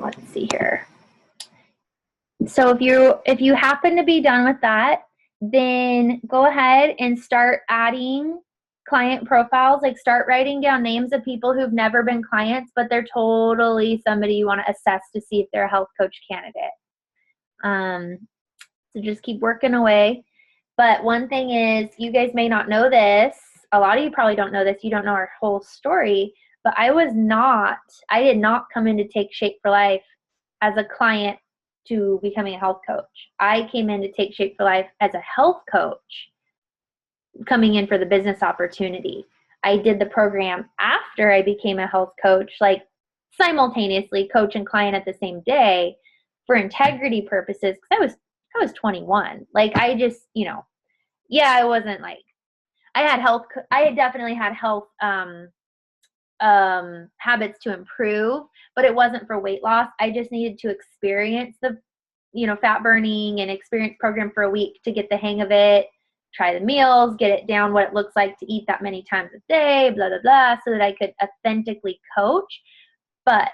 Let's see here. So if you happen to be done with that, then go ahead and start adding client profiles. Like start writing down names of people who've never been clients, but they're totally somebody you want to assess to see if they're a health coach candidate. So just keep working away. But one thing is, you guys may not know this. A lot of you probably don't know this. You don't know our whole story. But I did not come in to Take Shape for Life as a client to becoming a health coach. I came in to Take Shape for Life as a health coach coming in for the business opportunity. I did the program after I became a health coach, like simultaneously coach and client at the same day for integrity purposes, because I was 21. Like I just, I wasn't like, I had definitely had health habits to improve, but it wasn't for weight loss. I just needed to experience the, fat burning and experience program for a week to get the hang of it, try the meals, get it down what it looks like to eat that many times a day, blah, blah, blah, so that I could authentically coach. But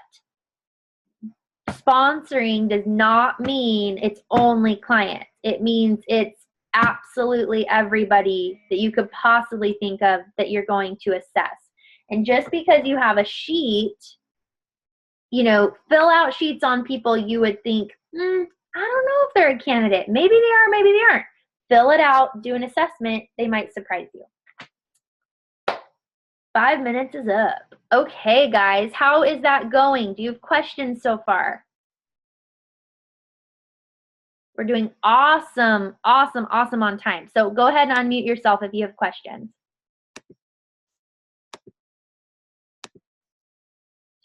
sponsoring does not mean it's only clients. It means it's absolutely everybody that you could possibly think of that you're going to assess. And just because you have a sheet, fill out sheets on people you would think, I don't know if they're a candidate. Maybe they are, maybe they aren't. Fill it out, do an assessment. They might surprise you. 5 minutes is up. Okay, guys, how is that going? Do you have questions so far? We're doing awesome, awesome, awesome on time. So go ahead and unmute yourself if you have questions.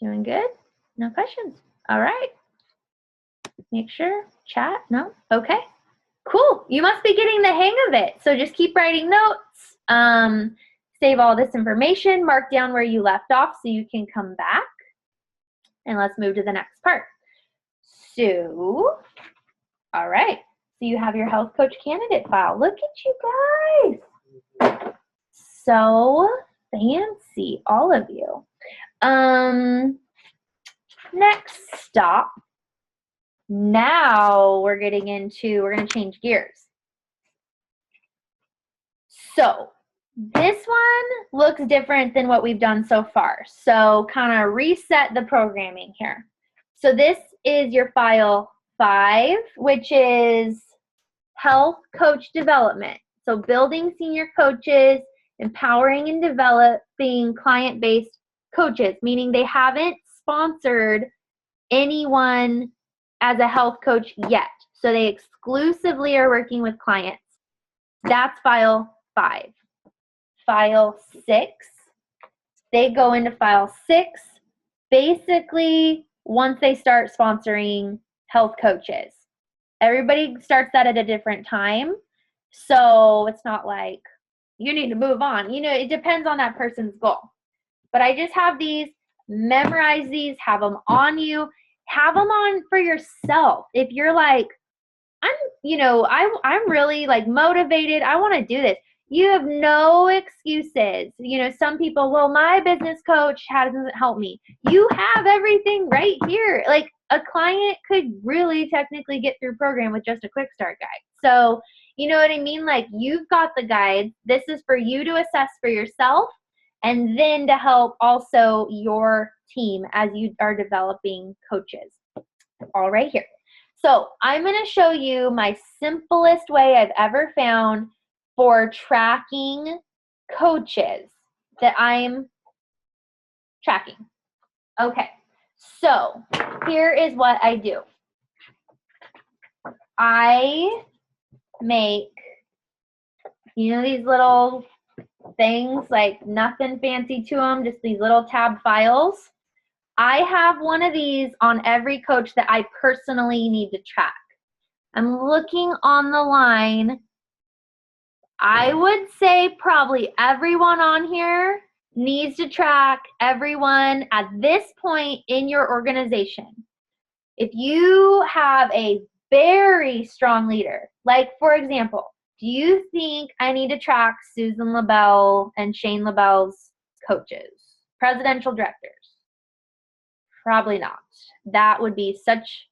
Doing good? No questions? All right. Make sure. Chat? No? Okay. Cool. You must be getting the hang of it. So just keep writing notes. Save all this information. Mark down where you left off so you can come back. And let's move to the next part. So, all right. So you have your health coach candidate file. Look at you guys. So fancy, all of you. Next stop. Now we're going to change gears. So this one looks different than what we've done so far. So kind of reset the programming here. So this is your file 5, which is health coach development. So building senior coaches, empowering and developing client-based coaches, meaning they haven't sponsored anyone as a health coach yet. So they exclusively are working with clients. That's file 5. File 6, they go into file 6 basically once they start sponsoring health coaches. Everybody starts that at a different time. So it's not like you need to move on. It depends on that person's goal. But I just have these, memorize these, have them on you, have them on for yourself. If you're like, I'm really like motivated, I want to do this. You have no excuses. Some people, well, my business coach doesn't help me. You have everything right here. Like a client could really technically get through program with just a quick start guide. So, you know what I mean? Like you've got the guide. This is for you to assess for yourself and then to help also your team as you are developing coaches. All right here. So I'm going to show you my simplest way I've ever found for tracking coaches that I'm tracking. Okay, so here is what I do. I make, these little things, like nothing fancy to them, just these little tab files. I have one of these on every coach that I personally need to track. I'm looking on the line. I would say probably everyone on here needs to track everyone at this point in your organization. If you have a very strong leader, like for example, do you think I need to track Susan LaBelle and Shane LaBelle's coaches, presidential directors? Probably not. That would be such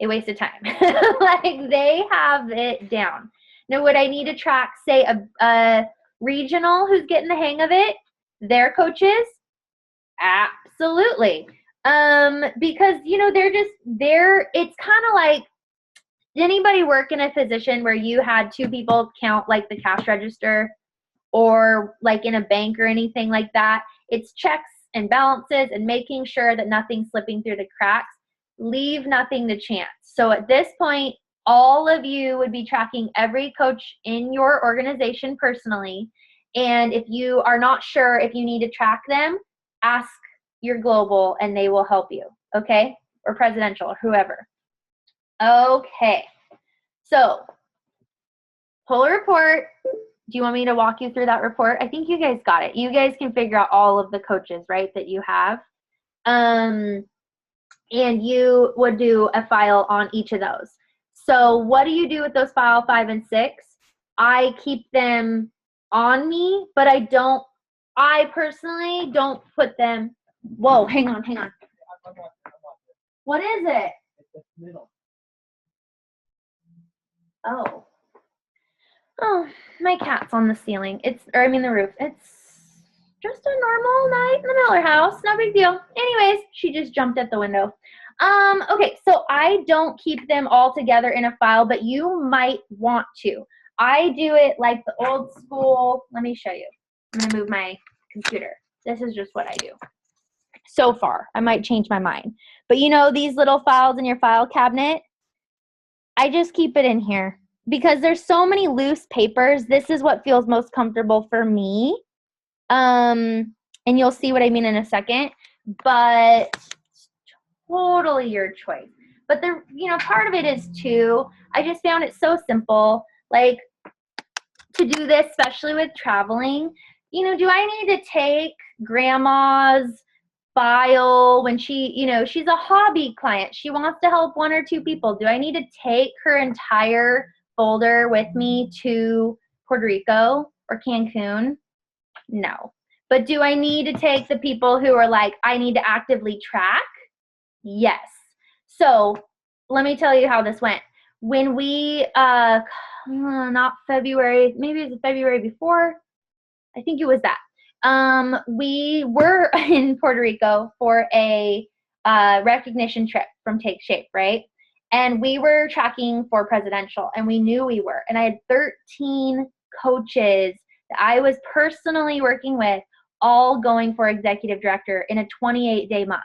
a waste of time. Like, they have it down. Now, would I need to track, say, a regional who's getting the hang of it, their coaches? Absolutely. Because, you know, it's kind of like, did anybody work in a position where you had two people count like the cash register, or like in a bank or anything like that? It's checks and balances and making sure that nothing's slipping through the cracks. Leave nothing to chance. So at this point, all of you would be tracking every coach in your organization personally. And if you are not sure if you need to track them, ask your global and they will help you, okay? Or presidential, or whoever. Okay, so pull a report. Do you want me to walk you through that report? I think you guys got it. You guys can figure out all of the coaches, right, that you have. And you would do a file on each of those. So what do you do with those file 5 and 6? I keep them on me, but I personally don't put them. Whoa, hang on. What is it? Oh, my cat's on the ceiling. The roof. It's just a normal night in the Miller house. No big deal. Anyways, she just jumped at the window. Okay, so I don't keep them all together in a file, but you might want to. I do it like the old school. Let me show you. I'm going to move my computer. This is just what I do. So far, I might change my mind. But you know these little files in your file cabinet? I just keep it in here because there's so many loose papers. This is what feels most comfortable for me. And you'll see what I mean in a second, but totally your choice. But part of it is too, I just found it so simple, like to do this, especially with traveling. Do I need to take grandma's file when she's a hobby client? She wants to help 1 or 2 people. Do I need to take her entire folder with me to Puerto Rico or Cancun? No. But do I need to take the people who are like, I need to actively track? Yes. So let me tell you how this went. When we, not February, maybe it was February before, I think it was that. We were in Puerto Rico for a recognition trip from Take Shape, right? And we were tracking for presidential, and we knew we were. And I had 13 coaches that I was personally working with, all going for executive director in a 28-day month.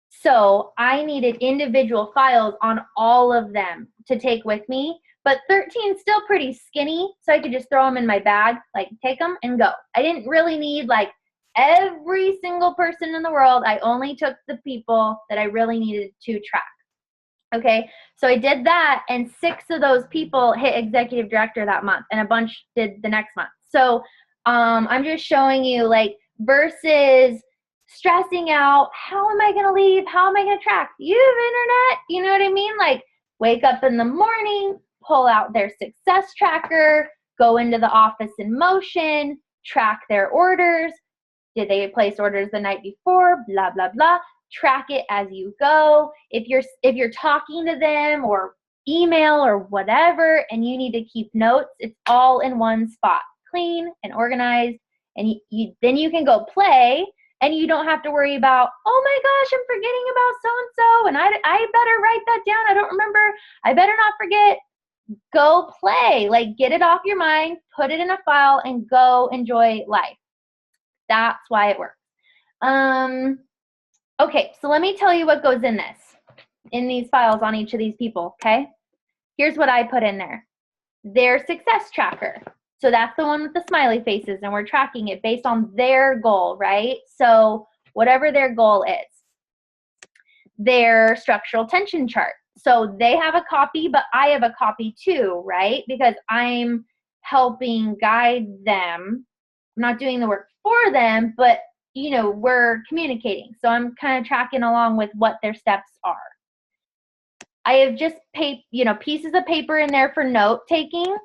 So I needed individual files on all of them to take with me, but 13 still pretty skinny, so I could just throw them in my bag, like take them and go. I didn't really need like every single person in the world. I only took the people that I really needed to track. Okay, so I did that, and 6 of those people hit executive director that month, and a bunch did the next month. So I'm just showing you, like, versus stressing out, how am I going to leave? How am I going to track? You have internet, you know what I mean? Like, wake up in the morning, pull out their success tracker, go into the office in motion, track their orders. Did they place orders the night before? Blah, blah, blah. Track it as you go. If you're talking to them or email or whatever, and you need to keep notes, it's all in one spot, clean and organized. And then you can go play, and you don't have to worry about, oh my gosh, I'm forgetting about so-and-so, and I better write that down. I don't remember. I better not forget. Go play. Like, get it off your mind, put it in a file, and go enjoy life. That's why it works. Okay, so let me tell you what goes in these files on each of these people, okay? Here's what I put in there. Their success tracker. So that's the one with the smiley faces, and we're tracking it based on their goal, right? So whatever their goal is, their structural tension chart. So they have a copy, but I have a copy too, right? Because I'm helping guide them. I'm not doing the work for them, but you know, we're communicating. So I'm kind of tracking along with what their steps are. I have just pieces of paper in there for note taking.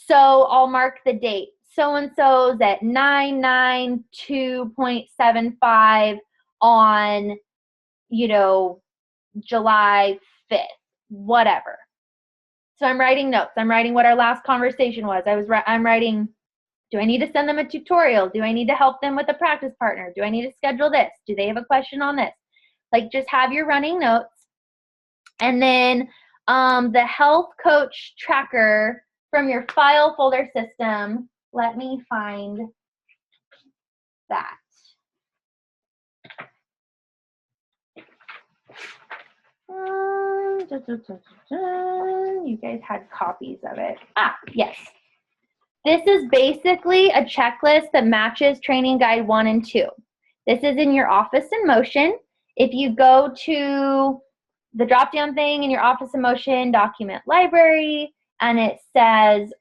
So I'll mark the date. So-and-so's at 9/9/2.75 on, July 5th, whatever. So I'm writing notes. I'm writing what our last conversation was. I'm writing, do I need to send them a tutorial? Do I need to help them with a practice partner? Do I need to schedule this? Do they have a question on this? Like, just have your running notes. And then the health coach tracker from your file folder system. Let me find that. You guys had copies of it. Yes. This is basically a checklist that matches Training Guide 1 and 2. This is in your Office in Motion. If you go to the drop-down thing in your Office in Motion document library, and it says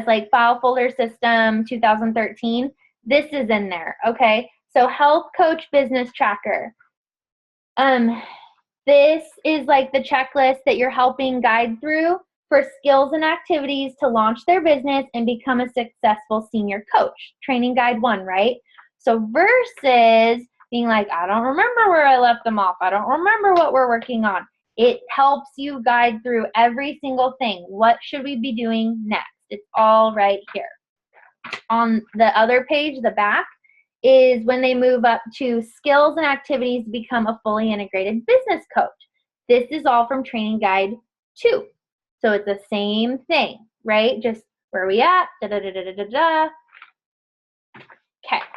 like file folder system 2013, this is in there, okay? So health coach business tracker. This is like the checklist that you're helping guide through for skills and activities to launch their business and become a successful senior coach. Training Guide 1, right? So versus being like, I don't remember where I left them off. I don't remember what we're working on. It helps you guide through every single thing. What should we be doing next? It's all right here. On the other page, the back, is when they move up to skills and activities to become a fully integrated business coach. This is all from Training Guide 2. So it's the same thing, right? Just where are we at? Okay,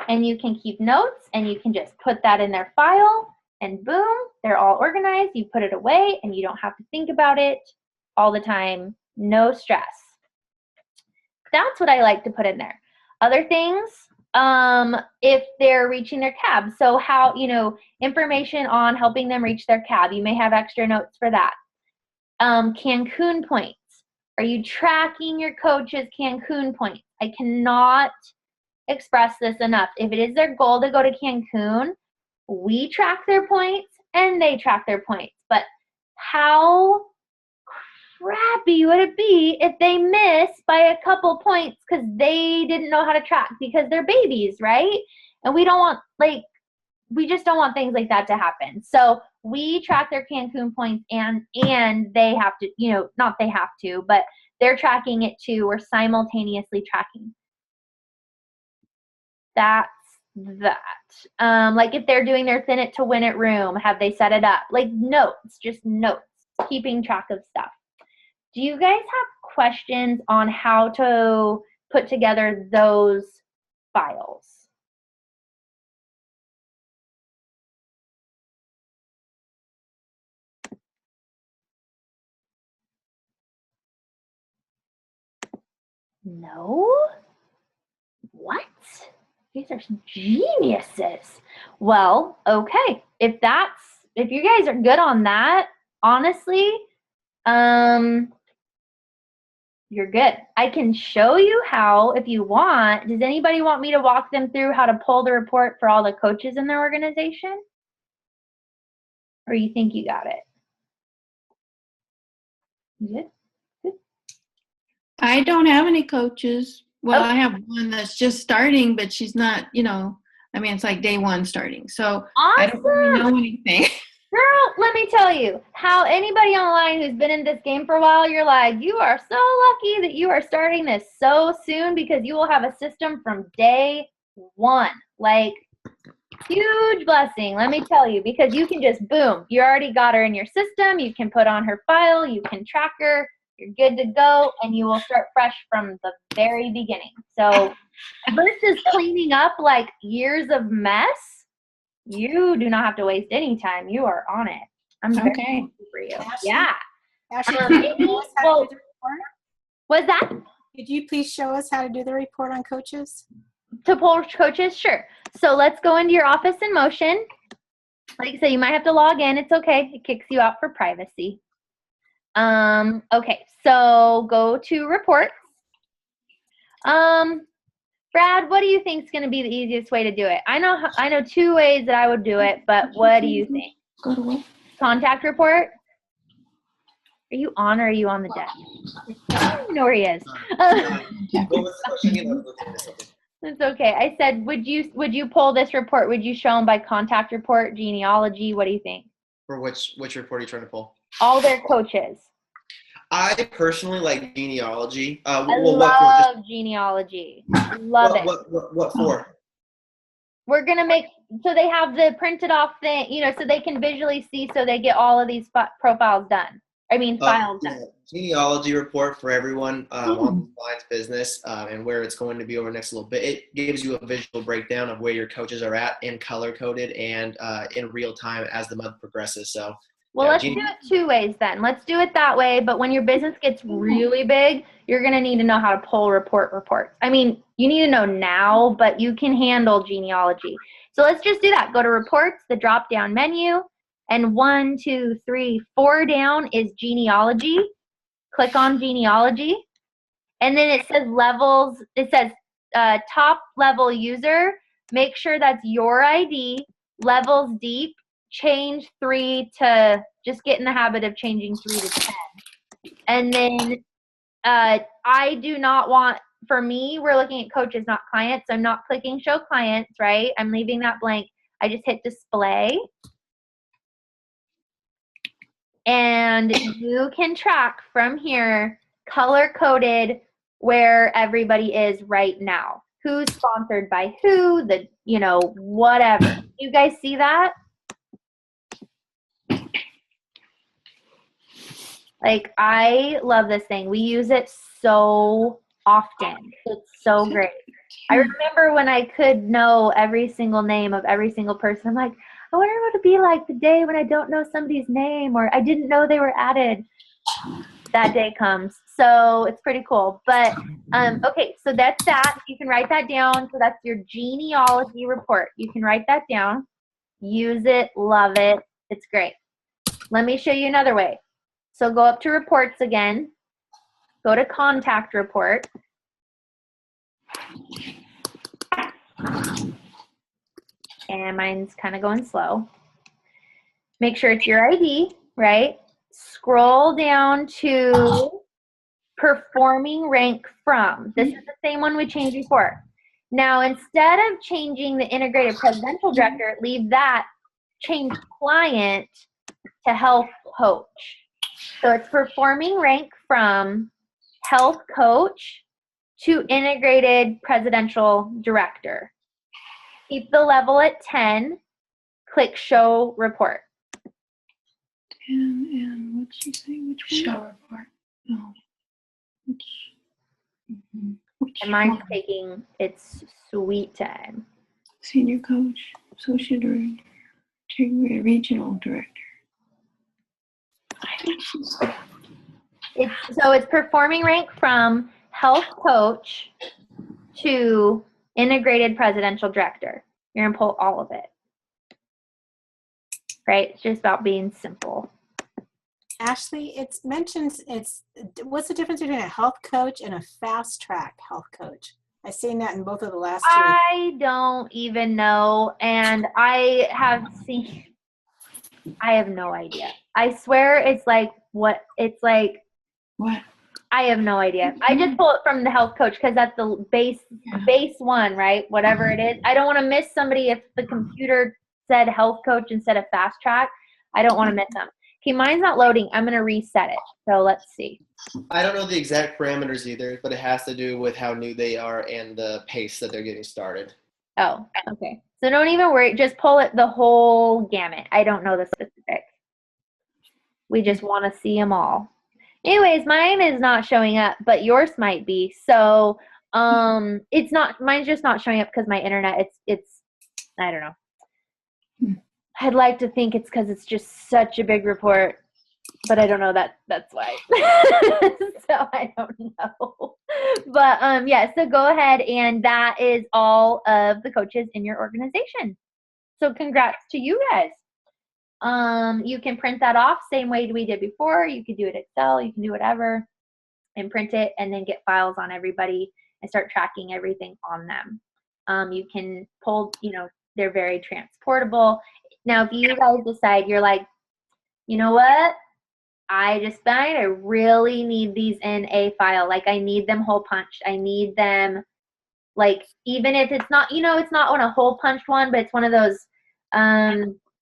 and you can keep notes and you can just put that in their file and boom, they're all organized. You put it away and you don't have to think about it all the time. No stress. That's what I like to put in there. Other things, if they're reaching their CAB. So how, information on helping them reach their CAB. You may have extra notes for that. Cancun points. Are you tracking your coach's Cancun points? I cannot express this enough. If it is their goal to go to Cancun, we track their points and they track their points. But how crappy would it be if they miss by a couple points because they didn't know how to track because they're babies, right? And we don't want, we just don't want things like that to happen. So we track their Cancun points and they have to, not they have to, but they're tracking it too. We're simultaneously tracking. That's that. Like if they're doing their Thin It to Win It room, have they set it up? Like notes, just notes, keeping track of stuff. Do you guys have questions on how to put together those files? No? What? These are geniuses. Well, okay. If you guys are good on that, honestly, you're good. I can show you how if you want. Does anybody want me to walk them through how to pull the report for all the coaches in their organization? Or you think you got it? You good? Good. I don't have any coaches. Well, Okay. I have one that's just starting, but she's not, it's like day one starting. So Awesome. I don't really know anything. Girl, let me tell you, how anybody online who's been in this game for a while, you're like, you are so lucky that you are starting this so soon because you will have a system from day one. Like, huge blessing, let me tell you, because you can just, boom, you already got her in your system. You can put on her file. You can track her. You're good to go, and you will start fresh from the very beginning. So versus cleaning up like years of mess, you do not have to waste any time. You are on it. I'm very happy for you. Ashley? Yeah. Ashley, Maybe, well, Was that? Could you please show us how to do the report on coaches? To pull coaches? Sure. So let's go into your Office in Motion. Like I said, you might have to log in. It's okay. It kicks you out for privacy. Okay, so go to reports. Brad, what do you think is going to be the easiest way to do it? I know 2 ways that I would do it, but what do you think? Go to what? Contact report? Are you on or are you on the desk? I don't even know where he is. What was the question? You know, looking at something. It's okay. I said, would you pull this report? Would you show them by contact report, genealogy? What do you think? For which report are you trying to pull? All their coaches. I personally like genealogy. I what for? love genealogy. Love it. What for? We're going to make, so they have the printed off thing, so they can visually see, so they get all of these profiles done. Files done. Genealogy report for everyone on the client's business and where it's going to be over the next little bit. It gives you a visual breakdown of where your coaches are at and color-coded and in real time as the month progresses. So, well, let's do it 2 ways then. Let's do it that way, but when your business gets really big, you're going to need to know how to pull reports. You need to know now, but you can handle genealogy. So let's just do that. Go to reports, the drop-down menu, and 1, 2, 3, 4 down is genealogy. Click on genealogy. And then it says levels. It says top level user. Make sure that's your ID. Levels deep. Change 3 to, just get in the habit of changing 3 to 10. And then I do not want, for me, we're looking at coaches, not clients. So I'm not clicking show clients, right? I'm leaving that blank. I just hit display. And you can track from here, color-coded, where everybody is right now. Who's sponsored by who, whatever. You guys see that? I love this thing. We use it so often. It's so great. I remember when I could know every single name of every single person. I'm like, I wonder what it'd be like the day when I don't know somebody's name or I didn't know they were added. That day comes. So it's pretty cool. But, okay, so that's that. You can write that down. So that's your genealogy report. You can write that down. Use it. Love it. It's great. Let me show you another way. So go up to reports again. Go to contact report. And mine's kind of going slow. Make sure it's your ID, right? Scroll down to performing rank from. This is the same one we changed before. Now, instead of changing the integrated presidential director, leave that, change client to health coach. So it's performing rank from health coach to integrated presidential director. Keep the level at 10. Click show report. And what'd she say? Which one? Show report. No. Which And mine's one? taking its sweet time. Senior coach, associate director, regional director. I think she's. It's performing rank from health coach to integrated presidential director. You're going to pull all of it. Right? It's just about being simple. Ashley, what's the difference between a health coach and a fast track health coach? I've seen that in both of the last two. I don't even know. And I have no idea. I swear it's like what? I have no idea. I just pull it from the health coach because that's the base one, right? Whatever it is. I don't want to miss somebody if the computer said health coach instead of fast track. I don't want to miss them. Okay, mine's not loading. I'm going to reset it. So let's see. I don't know the exact parameters either, but it has to do with how new they are and the pace that they're getting started. Oh, okay. So don't even worry. Just pull it the whole gamut. I don't know the specifics. We just want to see them all. Anyways, mine is not showing up, but yours might be. So it's not. Mine's just not showing up because my internet. It's. I don't know. I'd like to think it's because it's just such a big report. but I don't know that's why. So I don't know. But yeah, so go ahead, and that is all of the coaches in your organization. So congrats to you guys. You can print that off same way we did before. You could do it Excel, you can do whatever, and print it, and then get files on everybody and start tracking everything on them. You can pull, they're very transportable. Now, if you guys decide you're like, you know what, I really need these in a file. Like, I need them hole punched. I need them, like, even if it's not, it's not on a hole punched one, but it's one of those,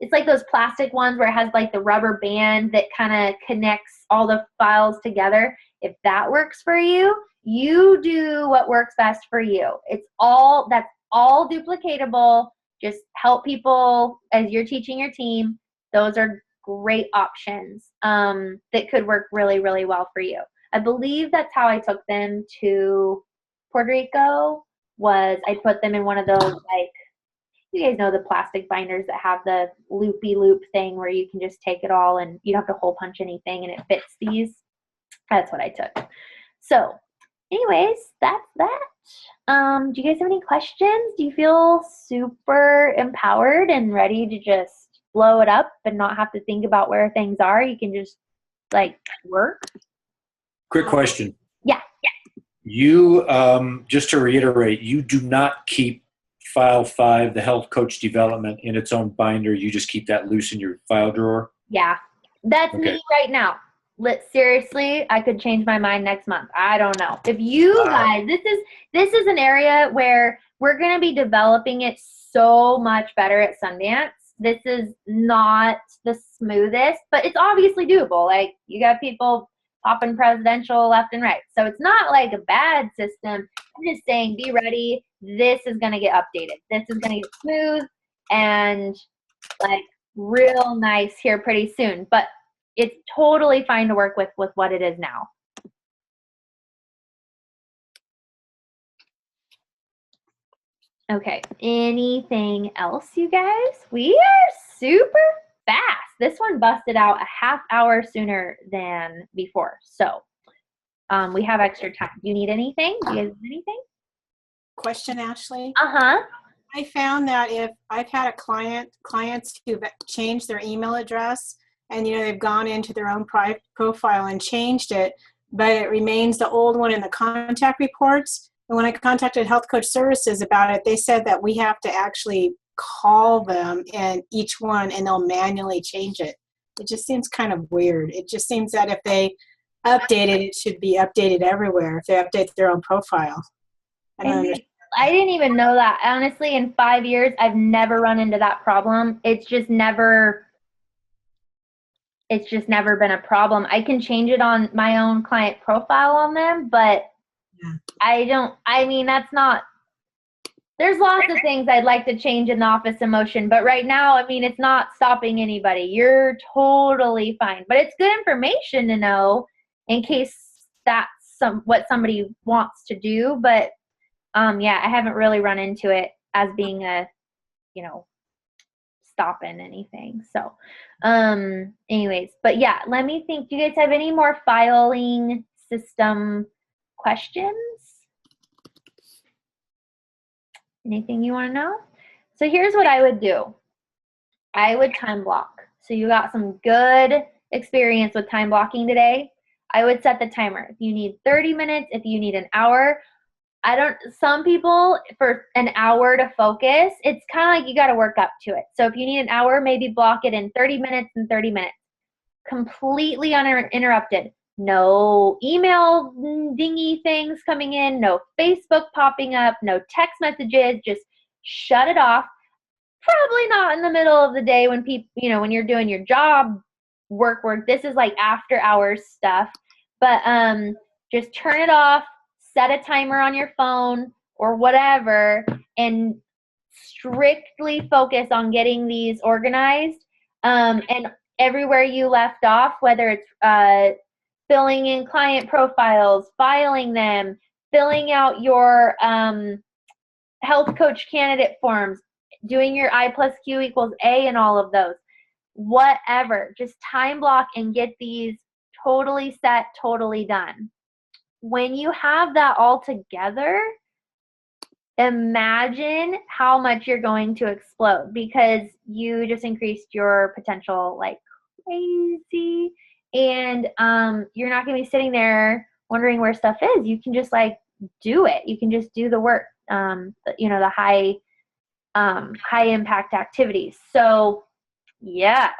it's like those plastic ones where it has like the rubber band that kind of connects all the files together. If that works for you, you do what works best for you. That's all duplicatable. Just help people as you're teaching your team. Those are great options that could work really, really well for you. I believe that's how I took them to Puerto Rico. I put them in one of those, like, you guys know the plastic binders that have the loopy loop thing where you can just take it all and you don't have to hole punch anything and it fits these. That's what I took. So anyways, that's that. Do you guys have any questions? Do you feel super empowered and ready to just blow it up and not have to think about where things are? You can just work? Quick question. Yeah. You, just to reiterate, you do not keep File 5, the health coach development, in its own binder. You just keep that loose in your file drawer? Yeah. That's Okay. me right now. Seriously, I could change my mind next month. I don't know. If you guys, this is an area where we're going to be developing it so much better at Sundance. This is not the smoothest, but it's obviously doable. Like, you got people popping presidential left and right. So it's not like a bad system. I'm just saying, be ready. This is going to get updated. This is going to get smooth and like real nice here pretty soon. But it's totally fine to work with what it is now. Okay, anything else, you guys? We are super fast. This one busted out a half hour sooner than before. So we have extra time. Do you need anything? Do you guys need anything? Question, Ashley. Uh-huh. I found that if I've had clients who've changed their email address and, they've gone into their own profile and changed it, but it remains the old one in the contact reports. And when I contacted Health Coach Services about it, they said that we have to actually call them and each one, and they'll manually change it. It just seems kind of weird. It just seems that if they update it, it should be updated everywhere if they update their own profile. I didn't even know that. Honestly, in 5 years, I've never run into that problem. It's just never been a problem. I can change it on my own client profile on them, but there's lots of things I'd like to change in the Office of Motion, but right now, it's not stopping anybody. You're totally fine. But it's good information to know in case that's what somebody wants to do. But I haven't really run into it as being a, stopping anything. So, anyways, but yeah, let me think. Do you guys have any more filing system questions? Anything you want to know? So here's what I would do. I would time block. So you got some good experience with time blocking today. I would set the timer. If you need 30 minutes, if you need an hour, some people for an hour to focus, it's kind of like you got to work up to it. So if you need an hour, maybe block it in 30 minutes and 30 minutes. Completely uninterrupted. No email dingy things coming in, no Facebook popping up, no text messages, just shut it off. Probably not in the middle of the day when people, when you're doing your job, work. This is like after hours stuff. But just turn it off, set a timer on your phone or whatever, and strictly focus on getting these organized. And everywhere you left off, whether it's filling in client profiles, filing them, filling out your health coach candidate forms, doing your I+Q=A and all of those. whatever. Just time block and get these totally set, totally done. When you have that all together, imagine how much you're going to explode because you just increased your potential like crazy. And you're not going to be sitting there wondering where stuff is. You can just like do it. You can just do the work, the high impact activities. So yes,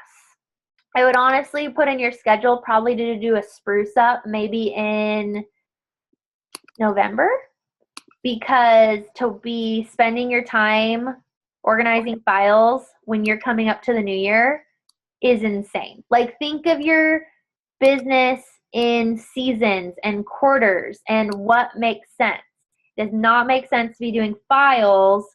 I would honestly put in your schedule probably to do a spruce up maybe in November, because to be spending your time organizing files when you're coming up to the new year is insane. Like, think of your business in seasons and quarters and what makes sense. It does not make sense to be doing files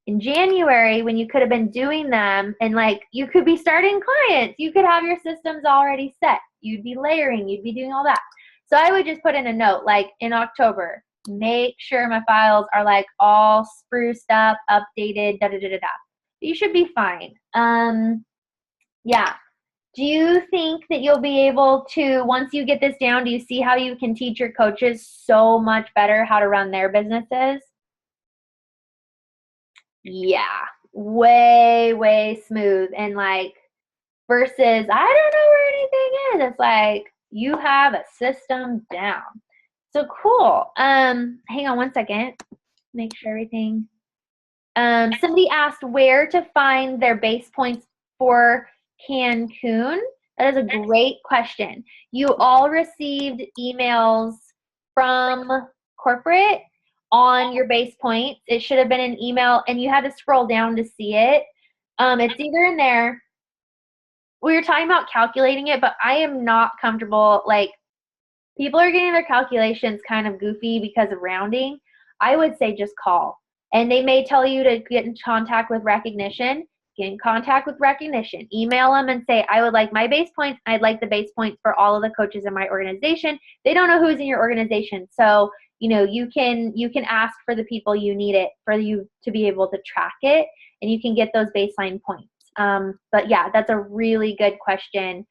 in January when you could have been doing them, and like you could be starting clients. You could have your systems already set. You'd be layering, you'd be doing all that. So I would just put in a note like in October, make sure my files are like all spruced up, updated, You should be fine. Yeah. Do you think that you'll be able to, once you get this down, do you see how you can teach your coaches so much better how to run their businesses? Yeah, way, way smooth. And like, versus, I don't know where anything is. It's like, you have a system down. So cool. Hang on one second. Make sure everything. Somebody asked where to find their base points for Cancun. That is a great question. You all received emails from corporate on your base points. It should have been an email, and you had to scroll down to see it. It's either in there. We were talking about calculating it, but I am not comfortable. Like, people are getting their calculations kind of goofy because of rounding. I would say just call. And they may tell you to get in contact with Recognition. Get in contact with Recognition. Email them and say, I would like my base points. I'd like the base points for all of the coaches in my organization. They don't know who's in your organization. So, you can ask for the people you need it for you to be able to track it, and you can get those baseline points. But yeah, that's a really good question.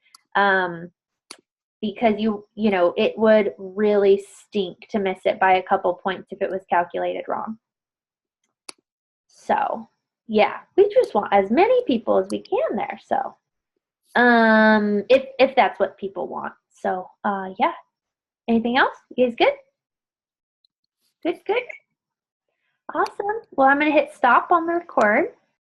Because it would really stink to miss it by a couple points if it was calculated wrong. So yeah, we just want as many people as we can there. So if that's what people want. So yeah. Anything else? You guys good? Good. Awesome. Well, I'm gonna hit stop on the record.